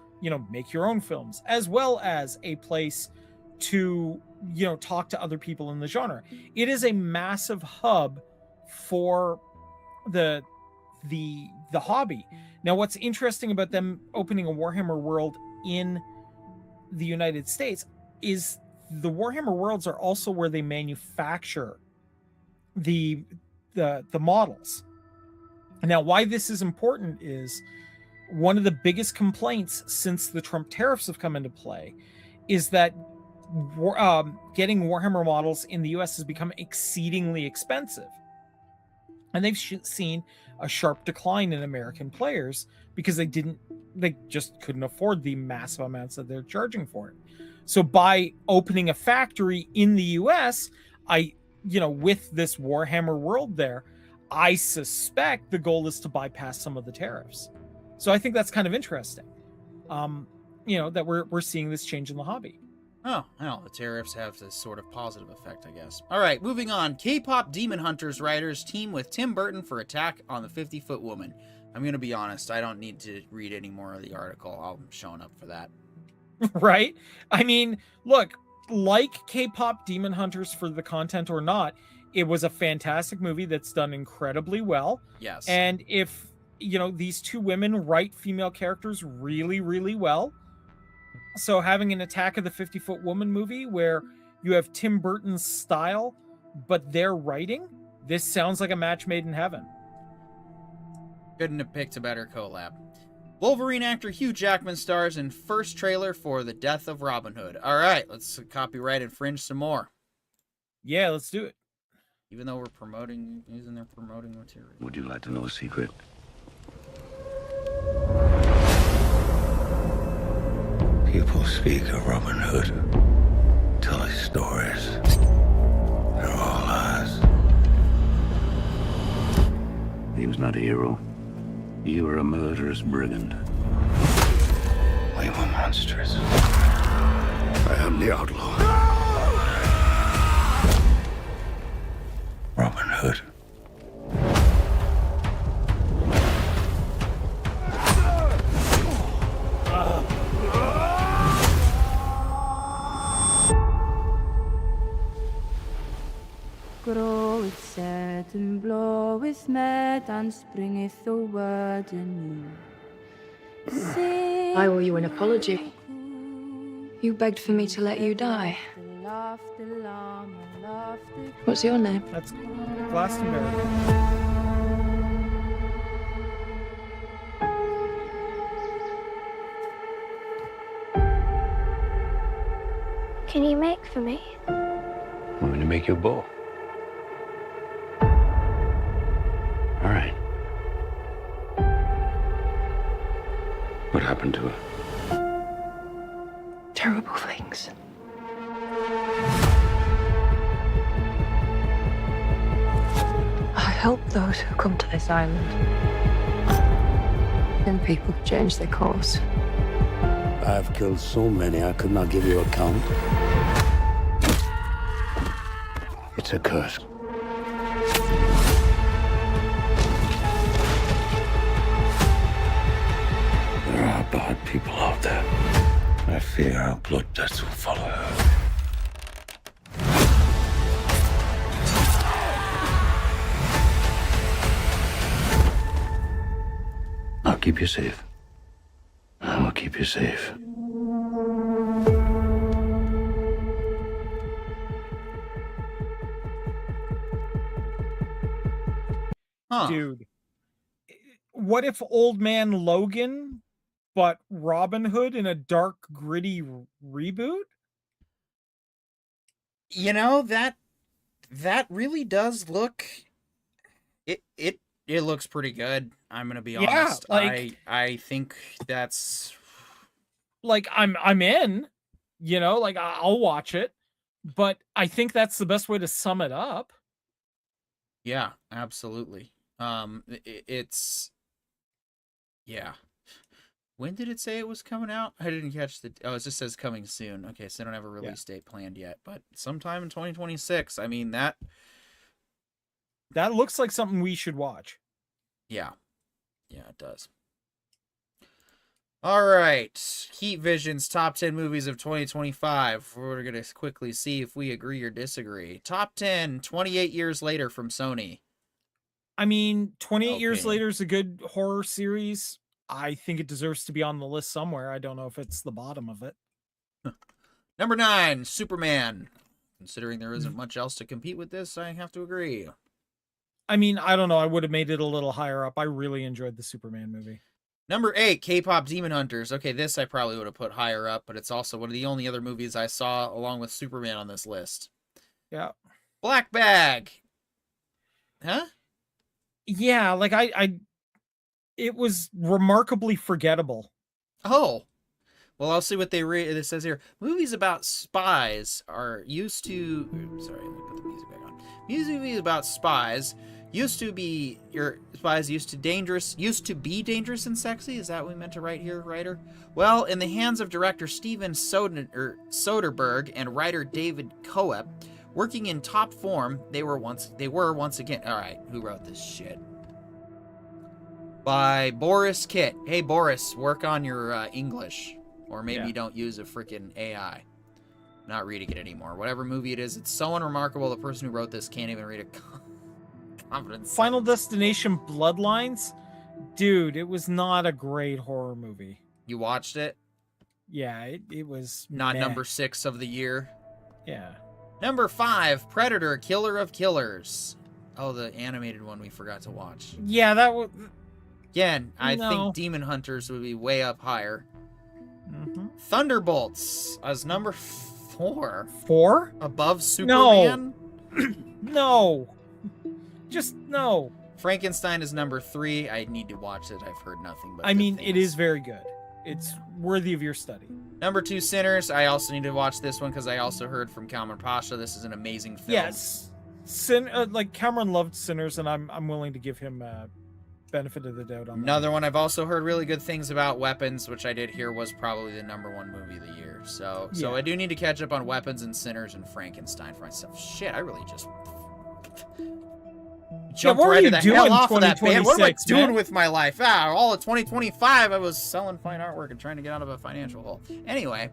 make your own films, as well as a place to, talk to other people in the genre. It is a massive hub for the hobby. Now, what's interesting about them opening a Warhammer world in the United States is the Warhammer worlds are also where they manufacture the models. Now, why this is important is one of the biggest complaints since the Trump tariffs have come into play is that getting Warhammer models in the US has become exceedingly expensive. And they've seen a sharp decline in American players because they just couldn't afford the massive amounts that they're charging for it. So by opening a factory in the US, with this Warhammer world there, I suspect the goal is to bypass some of the tariffs. So I think that's kind of interesting, that we're seeing this change in the hobby. Oh, well, the tariffs have this sort of positive effect, I guess. All right, moving on. K-pop Demon Hunters writers team with Tim Burton for Attack on the 50-Foot Woman. I'm going to be honest, I don't need to read any more of the article. I'm showing up for that. Right? I mean, look, like K-pop Demon Hunters for the content or not, it was a fantastic movie that's done incredibly well. Yes. And if, these two women write female characters really, really well, so having an Attack of the 50-Foot Woman movie where you have Tim Burton's style, but they're writing, this sounds like a match made in heaven. Couldn't have picked a better collab. Wolverine actor Hugh Jackman stars in first trailer for The Death of Robin Hood. All right, let's copyright infringe some more. Yeah, let's do it. Even though we're using their promoting material. Would you like to know a secret? People speak of Robin Hood, tell us stories. They're all lies. He was not a hero. You were a murderous brigand. We were monsters. I am the outlaw. Robin Hood. Groweth sad and bloweth mad and springeth the word anew. I owe you an apology. You begged for me to let you die. What's your name? That's Glastonbury. Can you make for me? I'm going to make you a bow. All right. What happened to her? Terrible things. I help those who come to this island. Then people change their course. I've killed so many I could not give you a count. It's a curse. There are bad people out there. I fear our blood debts will follow her. I'll keep you safe. I will keep you safe. Huh. Dude, what if Old Man Logan, but Robin Hood in a dark, gritty reboot? You know, that really does look it looks pretty good. I'm gonna be honest. like- I think that's Like, I'm in, you know, like I'll watch it, but I think that's the best way to sum it up. yeah, absolutely. It's yeah. When did it say it was coming out? I didn't catch the. Oh, it just says coming soon. Okay, so they don't have a release date planned yet, but sometime in 2026. I mean that. That looks like something we should watch. Yeah, it does. All right, Heat Vision's top 10 movies of 2025. We're gonna quickly see if we agree or disagree. Top 10, 28 years later from Sony. I mean, 28 years Okay. later is a good horror series. I think it deserves to be on the list somewhere. I don't know if it's the bottom of it. Number 9, Superman. Considering there isn't much else to compete with this, I have to agree. I mean, I don't know. I would have made it a little higher up. I really enjoyed the Superman movie. Number 8, K-pop Demon Hunters. Okay, this I probably would have put higher up, but it's also one of the only other movies I saw along with Superman on this list. Yeah. Black Bag. Huh? Yeah, like it was remarkably forgettable. Oh. Well, I'll see what it says here. Movies about spies are used to... Sorry, let me put the music back on. Movies about spies used to be dangerous and sexy. Is that what we meant to write here, writer? Well, in the hands of director Steven Soderbergh and writer David Coep, working in top form, they were once again. All right, who wrote this shit? By Boris Kitt. Hey Boris, work on your English, or maybe don't use a freaking AI. Not reading it anymore. Whatever movie it is, it's so unremarkable. The person who wrote this can't even read a confidence. Final Destination Bloodlines? Dude, it was not a great horror movie. You watched it? Yeah, it was Not meh. number 6 of the year. Yeah. Number 5, Predator, Killer of Killers. Oh, the animated one we forgot to watch. Yeah, that was... Again, I No. think Demon Hunters would be way up higher. Mhm. Thunderbolts as number 4. 4? Above Superman? No. Just no. Frankenstein is number 3. I need to watch it. I've heard nothing but I good mean, things. it is very good. It's worthy of your study. Number 2, Sinners. I also need to watch this one because I also heard from Kalman Pasha this is an amazing film. Yes. Like Cameron loved Sinners, and I'm willing to give him benefit of the doubt on that. Another one I've also heard really good things about, Weapons, which I did hear was probably the #1 movie of the year. So Yeah. I do need to catch up on Weapons and Sinners and Frankenstein for myself. Shit, I really just jumped what were right you to the doing hell off of that band. What am I 2026, doing man? with my life? All of 2025, I was selling fine artwork and trying to get out of a financial hole. Anyway,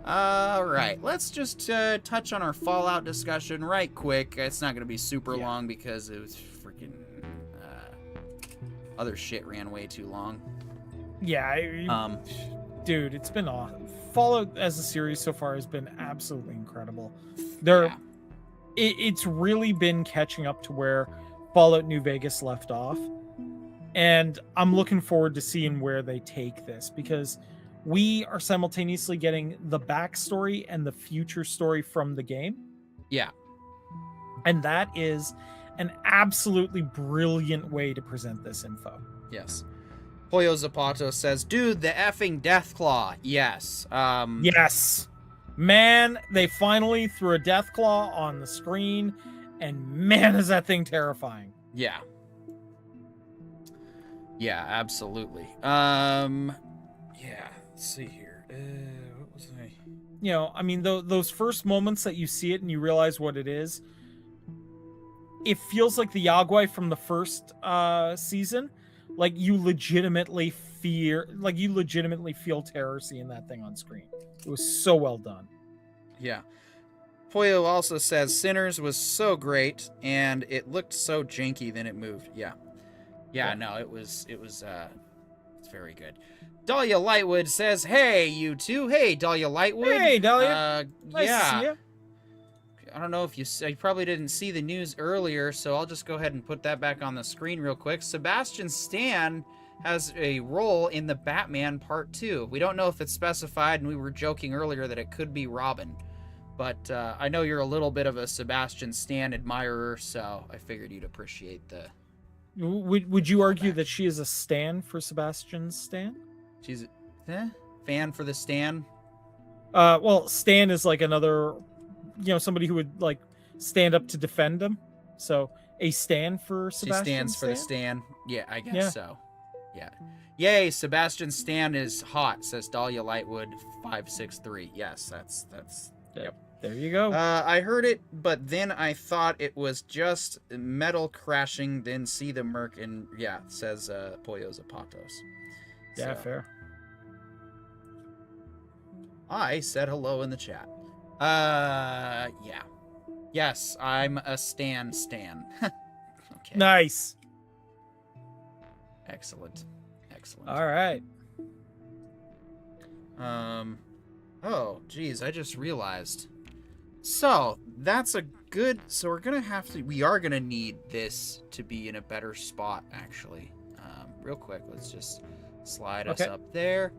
all right, let's just touch on our Fallout discussion right quick. It's not going to be super long because it was freaking other shit ran way too long. Yeah, dude, it's been awesome. Fallout as a series so far has been absolutely incredible. It's really been catching up to where Fallout New Vegas left off, and I'm looking forward to seeing where they take this, because we are simultaneously getting the backstory and the future story from the game. Yeah. And that is an absolutely brilliant way to present this info. Yes. Pollo Zapato says, dude, the effing Deathclaw. Yes. Yes. Man, they finally threw a Deathclaw on the screen, and man, is that thing terrifying. Yeah. Yeah, absolutely. Yeah, let's see here. What was I... You know, I mean, those first moments that you see it and you realize what it is, it feels like the Yagwai from the first season. Like you legitimately feel terror seeing that thing on screen. It was so well done. Yeah. Pollo also says Sinners was so great and it looked so janky then it moved. Yeah. Yeah, no, it's very good. Dahlia Lightwood says, "Hey, you two." Hey, Dahlia Lightwood. Hey, Dahlia. Nice yeah. to see you. I don't know if you probably didn't see the news earlier, so I'll just go ahead and put that back on the screen real quick. Sebastian Stan has a role in the Batman Part 2. We don't know if it's specified, and we were joking earlier that it could be Robin. But I know you're a little bit of a Sebastian Stan admirer, so I figured you'd appreciate the... Would you argue that she is a stan for Sebastian Stan? She's a fan for the Stan? Well, Stan is like another... somebody who would like stand up to defend him. So a stand for Sebastian. She stands for the Stan. Yeah, I guess so. Yeah. Yay, Sebastian Stan is hot, says Dahlia Lightwood 563. Yes, that's yep. There you go. I heard it, but then I thought it was just metal crashing, then see the merc, and yeah, says Pollo Zapatos. Yeah, fair. I said hello in the chat. Yeah. Yes, I'm a Stan. Okay. Nice. Excellent. All right. Oh, geez, I just realized. So, that's a good... So we are gonna need this to be in a better spot, actually. Real quick, let's just slide us up there.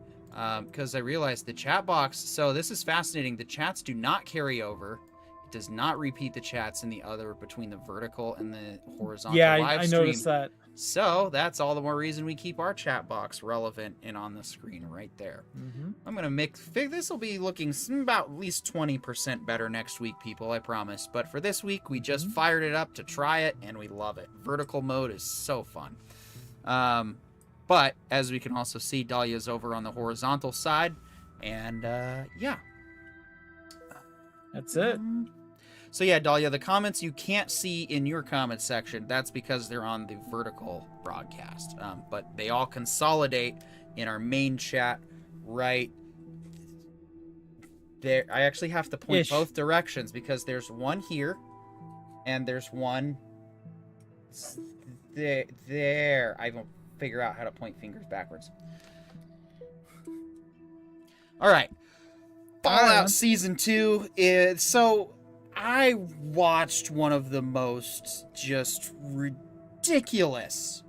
Because I realized the chat box... So, this is fascinating. The chats do not carry over. It does not repeat the chats in the other... between the vertical and the horizontal live I stream. noticed that. So, that's all the more reason we keep our chat box relevant and on the screen right there. Mm-hmm. I'm going to this will be looking about at least 20% better next week, people, I promise. But for this week, we just fired it up to try it, and we love it. Vertical mode is so fun. But, as we can also see, Dahlia's over on the horizontal side, and, yeah. That's it. So yeah, Dahlia, the comments you can't see in your comment section, that's because they're on the vertical broadcast. But they all consolidate in our main chat right there. I actually have to point both directions because there's one here and there's one there. I won't figure out how to point fingers backwards. All right. Fallout Season 2 is... So... I watched one of the most just ridiculous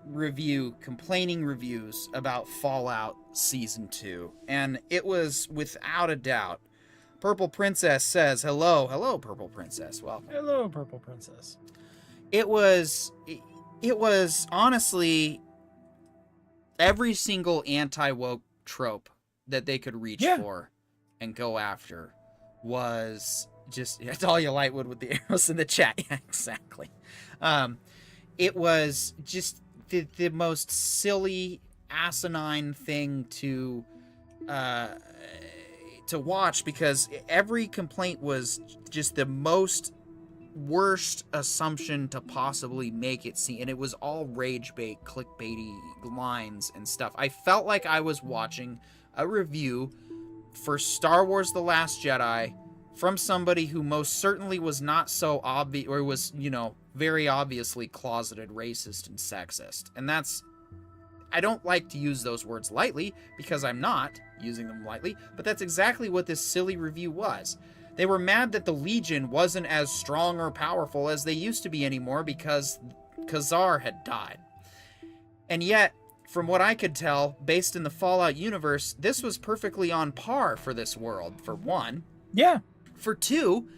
complaining reviews about Fallout Season 2. And it was, without a doubt, Purple Princess says, hello, Purple Princess, welcome. Hello, Purple Princess. It was honestly every single anti-woke trope that they could reach for and go after was... Just Dahlia Lightwood with the arrows in the chat. Yeah, exactly. It was just the most silly, asinine thing to watch, because every complaint was just the most worst assumption to possibly make it seem, and it was all rage bait, clickbaity lines and stuff. I felt like I was watching a review for Star Wars The Last Jedi from somebody who most certainly was not so obvious, or was, you know, very obviously closeted racist and sexist. And that's, I don't like to use those words lightly, because I'm not using them lightly, but that's exactly what this silly review was. They were mad that the Legion wasn't as strong or powerful as they used to be anymore because Khazar had died. And yet, from what I could tell, based in the Fallout universe, this was perfectly on par for this world, for one. Yeah. For two,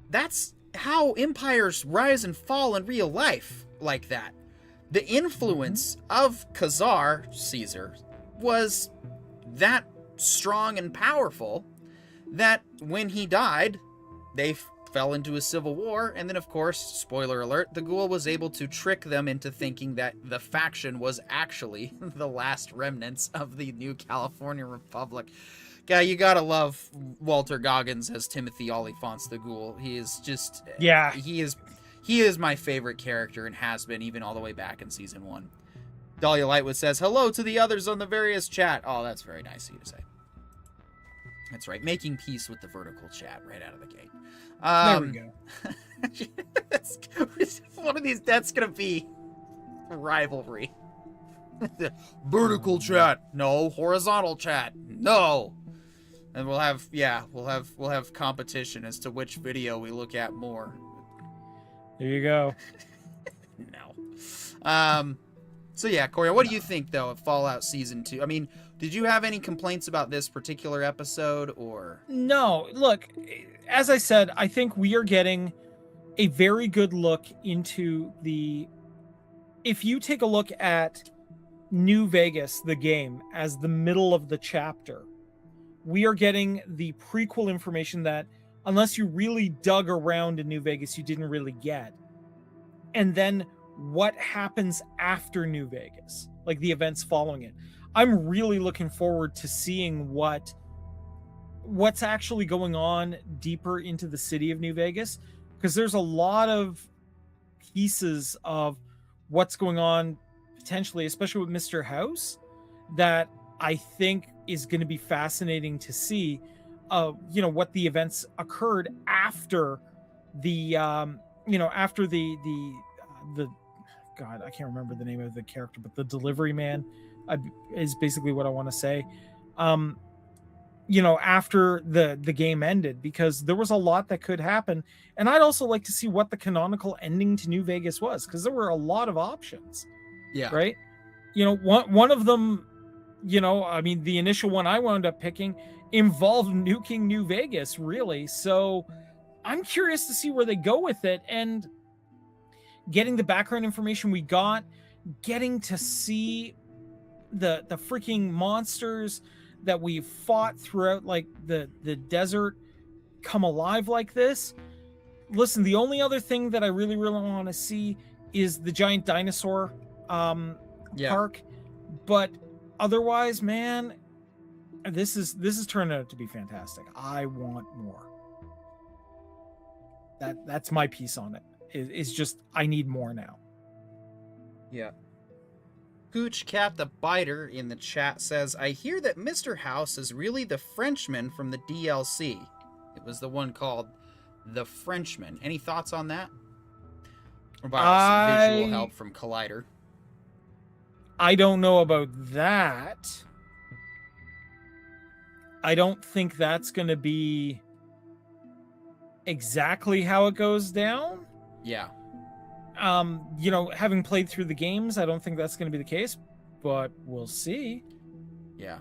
that's how empires rise and fall in real life, like that. The influence of Khazar, Caesar, was that strong and powerful that when he died, they fell into a civil war, and then, of course, spoiler alert, the Ghoul was able to trick them into thinking that the faction was actually the last remnants of the New California Republic. Guy, you gotta love Walter Goggins as Timothy Olyphant the Ghoul. He is just... Yeah. He is my favorite character, and has been even all the way back in Season 1. Dahlia Lightwood says, hello to the others on the various chat. Oh, that's very nice of you to say. That's right, making peace with the vertical chat right out of the gate. There we go. One of these, that's gonna be a rivalry. Vertical chat, no. Horizontal chat, no. And we'll have competition as to which video we look at more. There you go. No. So yeah, Corey, what do you think though of Fallout Season 2? I mean, did you have any complaints about this particular episode, or? No, look, as I said, I think we are getting a very good look into the... If you take a look at New Vegas, the game, as the middle of the chapter, we are getting the prequel information that, unless you really dug around in New Vegas, you didn't really get. And then what happens after New Vegas, like the events following it. I'm really looking forward to seeing what's actually going on deeper into the city of New Vegas, because there's a lot of pieces of what's going on potentially, especially with Mr. House, that I think is going to be fascinating to see. What the events occurred after the God, I can't remember the name of the character, but the delivery man is basically what I want to say. After the game ended, because there was a lot that could happen. And I'd also like to see what the canonical ending to New Vegas was, because there were a lot of options. Yeah. Right? One of them, the initial one I wound up picking involved nuking New Vegas, really. So I'm curious to see where they go with it, and getting the background information we got, getting to see the freaking monsters that we fought throughout, like the desert, come alive like this. Listen, the only other thing that I really, really want to see is the giant dinosaur park. But otherwise, man, this is turning out to be fantastic. I want more. That's my piece on it. It's just, I need more now. Yeah. Gooch Cat the Biter in the chat says, I hear that Mr. House is really the Frenchman from the DLC. It was the one called The Frenchman. Any thoughts on that? Or about some visual help from Collider? I don't know about that. I don't think that's going to be exactly how it goes down. Yeah. Having played through the games, I don't think that's going to be the case, but we'll see. Yeah.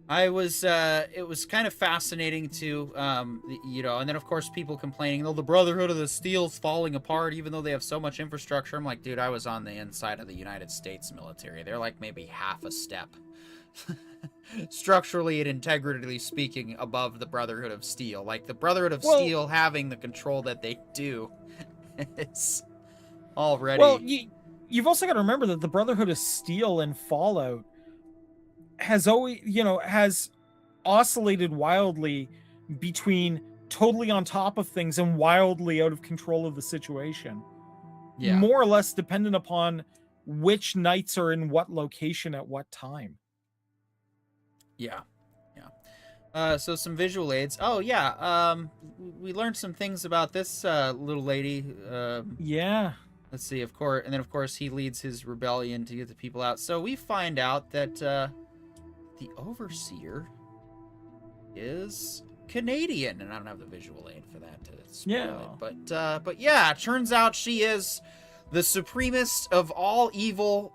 It was kind of fascinating to, and then of course people complaining, the Brotherhood of the Steel's falling apart, even though they have so much infrastructure. I'm like, dude, I was on the inside of the United States military. They're like maybe half a step structurally and integrity speaking above the Brotherhood of Steel. Like the Brotherhood of Steel having the control that they do. It's already. Well, you've also got to remember that the Brotherhood of Steel in Fallout has always, has oscillated wildly between totally on top of things and wildly out of control of the situation. Yeah. More or less dependent upon which knights are in what location at what time. Yeah. So some visual aids. Oh yeah. We learned some things about this little lady. Yeah. Let's see, of course, and then of course he leads his rebellion to get the people out. So we find out that the overseer is Canadian, and I don't have the visual aid for that to spoil it. But yeah, it turns out she is the supremest of all evil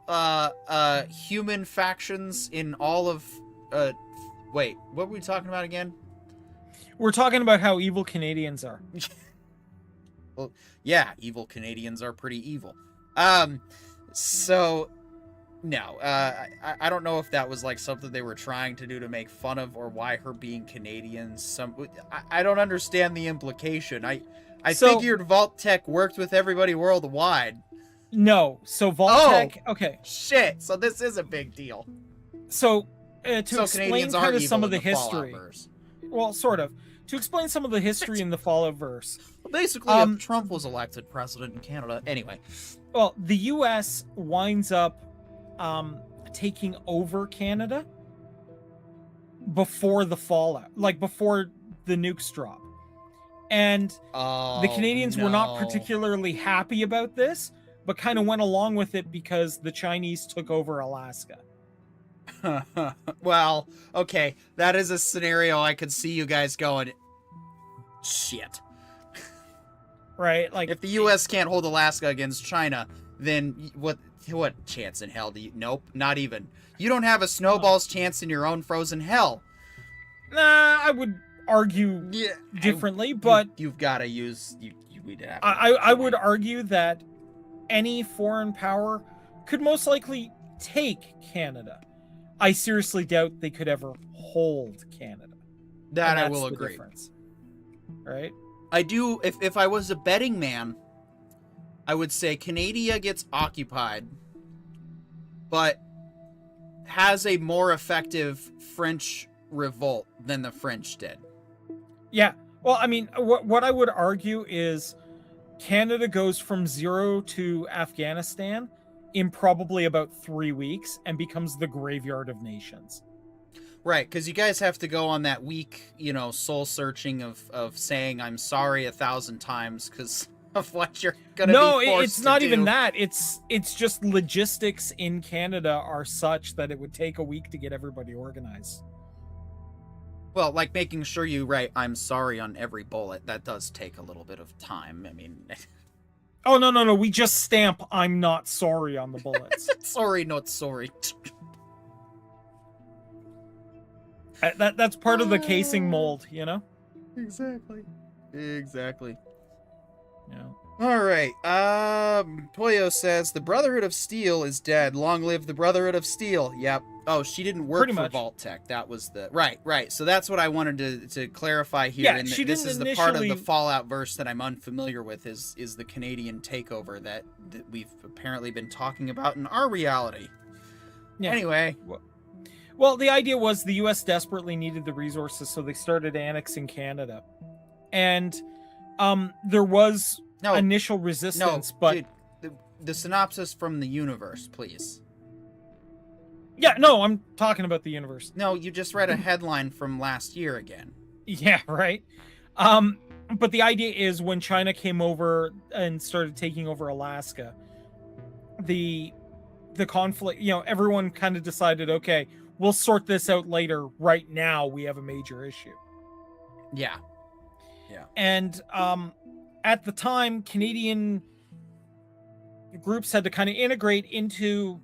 human factions in all of. Wait, what were we talking about again? We're talking about how evil Canadians are. Well, yeah, evil Canadians are pretty evil. So, no, I don't know if that was like something they were trying to do to make fun of, or why her being Canadian. I don't understand the implication. I figured Vault-Tec worked with everybody worldwide. No, so Vault-Tec, okay. Shit, so this is a big deal. So, to explain Canadians kind aren't of some evil of the in the Fallout history. verse. Well, sort of. To explain some of the history in the Fallout verse. Well, basically, if Trump was elected president in Canada. Anyway. Well, the U.S. winds up taking over Canada before the Fallout, like before the nukes drop. And the Canadians were not particularly happy about this, but kind of went along with it because the Chinese took over Alaska. Well, okay, that is a scenario I could see you guys going, shit. Right? Like, if the U.S. can't hold Alaska against China, then what chance in hell do you... Nope, not even. You don't have a snowball's chance in your own frozen hell. Nah, I would argue differently, but... You've got to use... I would argue that any foreign power could most likely take Canada. I seriously doubt they could ever hold Canada. That I will agree. Difference. Right? I do, if I was a betting man, I would say Canada gets occupied, but has a more effective French revolt than the French did. Yeah. Well, I mean, what I would argue is Canada goes from 0 to Afghanistan in probably about 3 weeks and becomes the graveyard of nations. Right, because you guys have to go on that week, soul searching of saying I'm sorry 1,000 times because of what you're gonna be forced to do. No, it's not even that. It's just logistics in Canada are such that it would take a week to get everybody organized. Well, like making sure you write I'm sorry on every bullet, that does take a little bit of time. I mean... Oh, no. We just stamp I'm not sorry on the bullets. Sorry, not sorry. That's part of the casing mold, Exactly. Yeah. All right. Toyo says the Brotherhood of Steel is dead. Long live the Brotherhood of Steel. Yep. Oh, she didn't work for Vault-Tec. That was the right. So that's what I wanted to clarify here. Yeah, this is the part of the Fallout verse that I'm unfamiliar with. Is the Canadian takeover that we've apparently been talking about in our reality. Yeah. Anyway. Well, the idea was the U.S. desperately needed the resources, so they started annexing Canada, and there was initial resistance. But dude, the synopsis from the universe, please. Yeah, no, I'm talking about the universe. No, you just read a headline from last year again. Yeah, right. But the idea is when China came over and started taking over Alaska, the conflict, everyone kind of decided, okay, we'll sort this out later. Right now, we have a major issue. Yeah. And at the time, Canadian groups had to kind of integrate into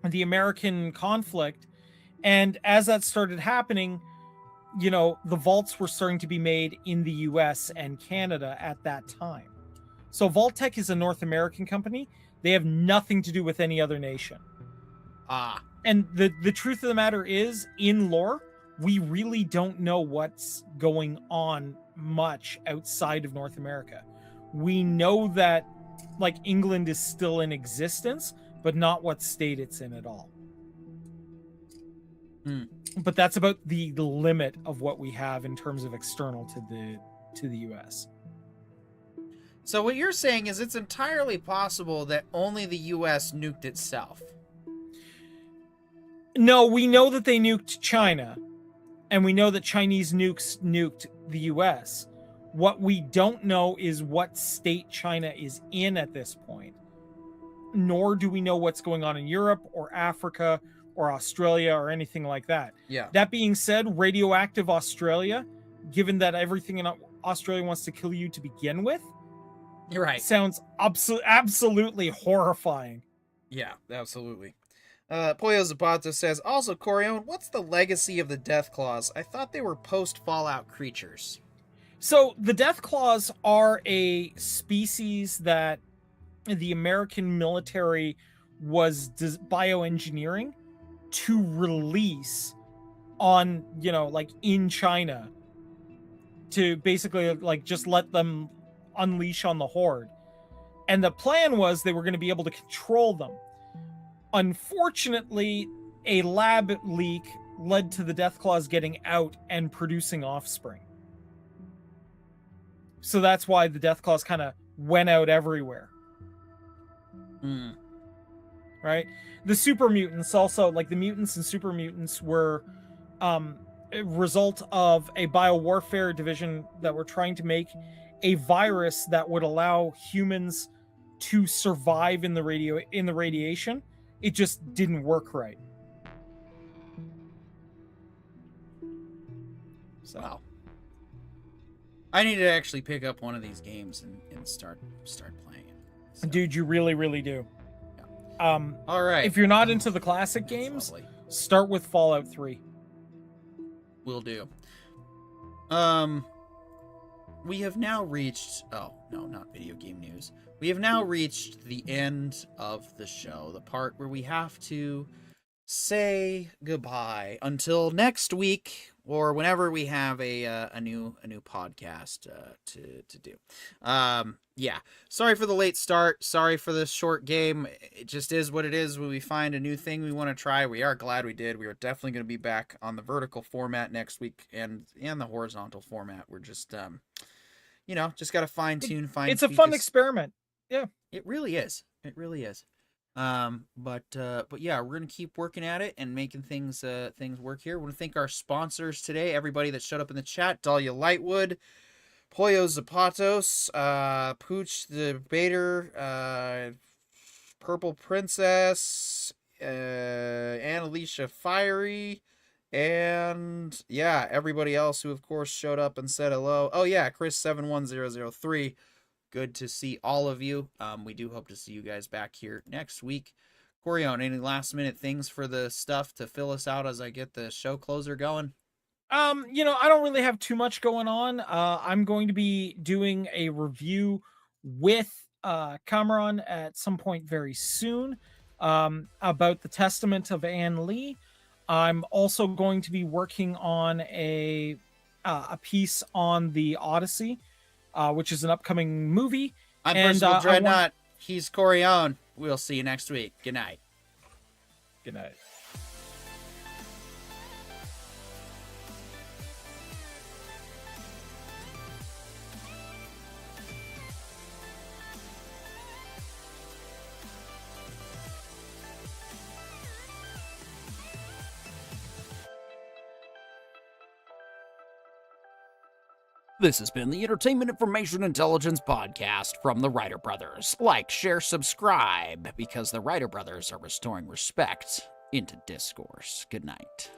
the American conflict. And as that started happening, the vaults were starting to be made in the US and Canada at that time. So Vault-Tec is a North American company. They have nothing to do with any other nation. And the truth of the matter is, in lore, we really don't know what's going on much outside of North America. We know that like England is still in existence, but not what state it's in at all. But that's about the limit of what we have in terms of external to the US. So what you're saying is it's entirely possible that only the US nuked itself. No, we know that they nuked China, and we know that Chinese nukes nuked the US. What we don't know is what state China is in at this point, nor do we know what's going on in Europe or Africa or Australia or anything like that. Yeah. That being said, radioactive Australia, given that everything in Australia wants to kill you to begin with, You're right. sounds absolutely horrifying. Yeah, absolutely. Pollo Zapato says, also, Corion, what's the legacy of the Death Claws? I thought they were post-Fallout creatures. So the Death Claws are a species that the American military was bioengineering to release on, like in China, to basically like just let them unleash on the Horde. And the plan was they were going to be able to control them. Unfortunately, a lab leak led to the Deathclaws getting out and producing offspring. So that's why the Deathclaws kind of went out everywhere. Right? The super mutants also, like the mutants and super mutants, were a result of a biowarfare division that were trying to make a virus that would allow humans to survive in the radiation. It just didn't work right. So. Wow. I need to actually pick up one of these games and start playing it. So. Dude, you really, really do. Yeah. All right. If you're not into the classic games, start with Fallout 3. Will do. We have now reached... Oh, no, not video game news. We have now reached the end of the show, the part where we have to say goodbye until next week or whenever we have a new podcast to do. Yeah, sorry for the late start. Sorry for this short game. It just is what it is. When we find a new thing we want to try, we are glad we did. We are definitely going to be back on the vertical format next week and the horizontal format. We're just just got to fine tune. It's a fun experiment. Yeah, it really is. It really is. But yeah, we're gonna keep working at it and making things work here. We want to thank our sponsors today. Everybody that showed up in the chat: Dahlia Lightwood, Pollo Zapatos, Pooch the Baiter, Purple Princess, Annalicia Fiery, and yeah, everybody else who of course showed up and said hello. Oh yeah, Chris 71003. Good to see all of you. We do hope to see you guys back here next week. Corion, any last minute things for the stuff to fill us out as I get the show closer going? I don't really have too much going on. I'm going to be doing a review with Cameron at some point very soon about the Testament of Anne Lee. I'm also going to be working on a piece on the Odyssey, which is an upcoming movie. I'm Percival Dreadnought. He's Corion. We'll see you next week. Good night. Good night. This has been the Entertainment Information Intelligence Podcast from the Writer Brothers. Like, share, subscribe, because the Writer Brothers are restoring respect into discourse. Good night.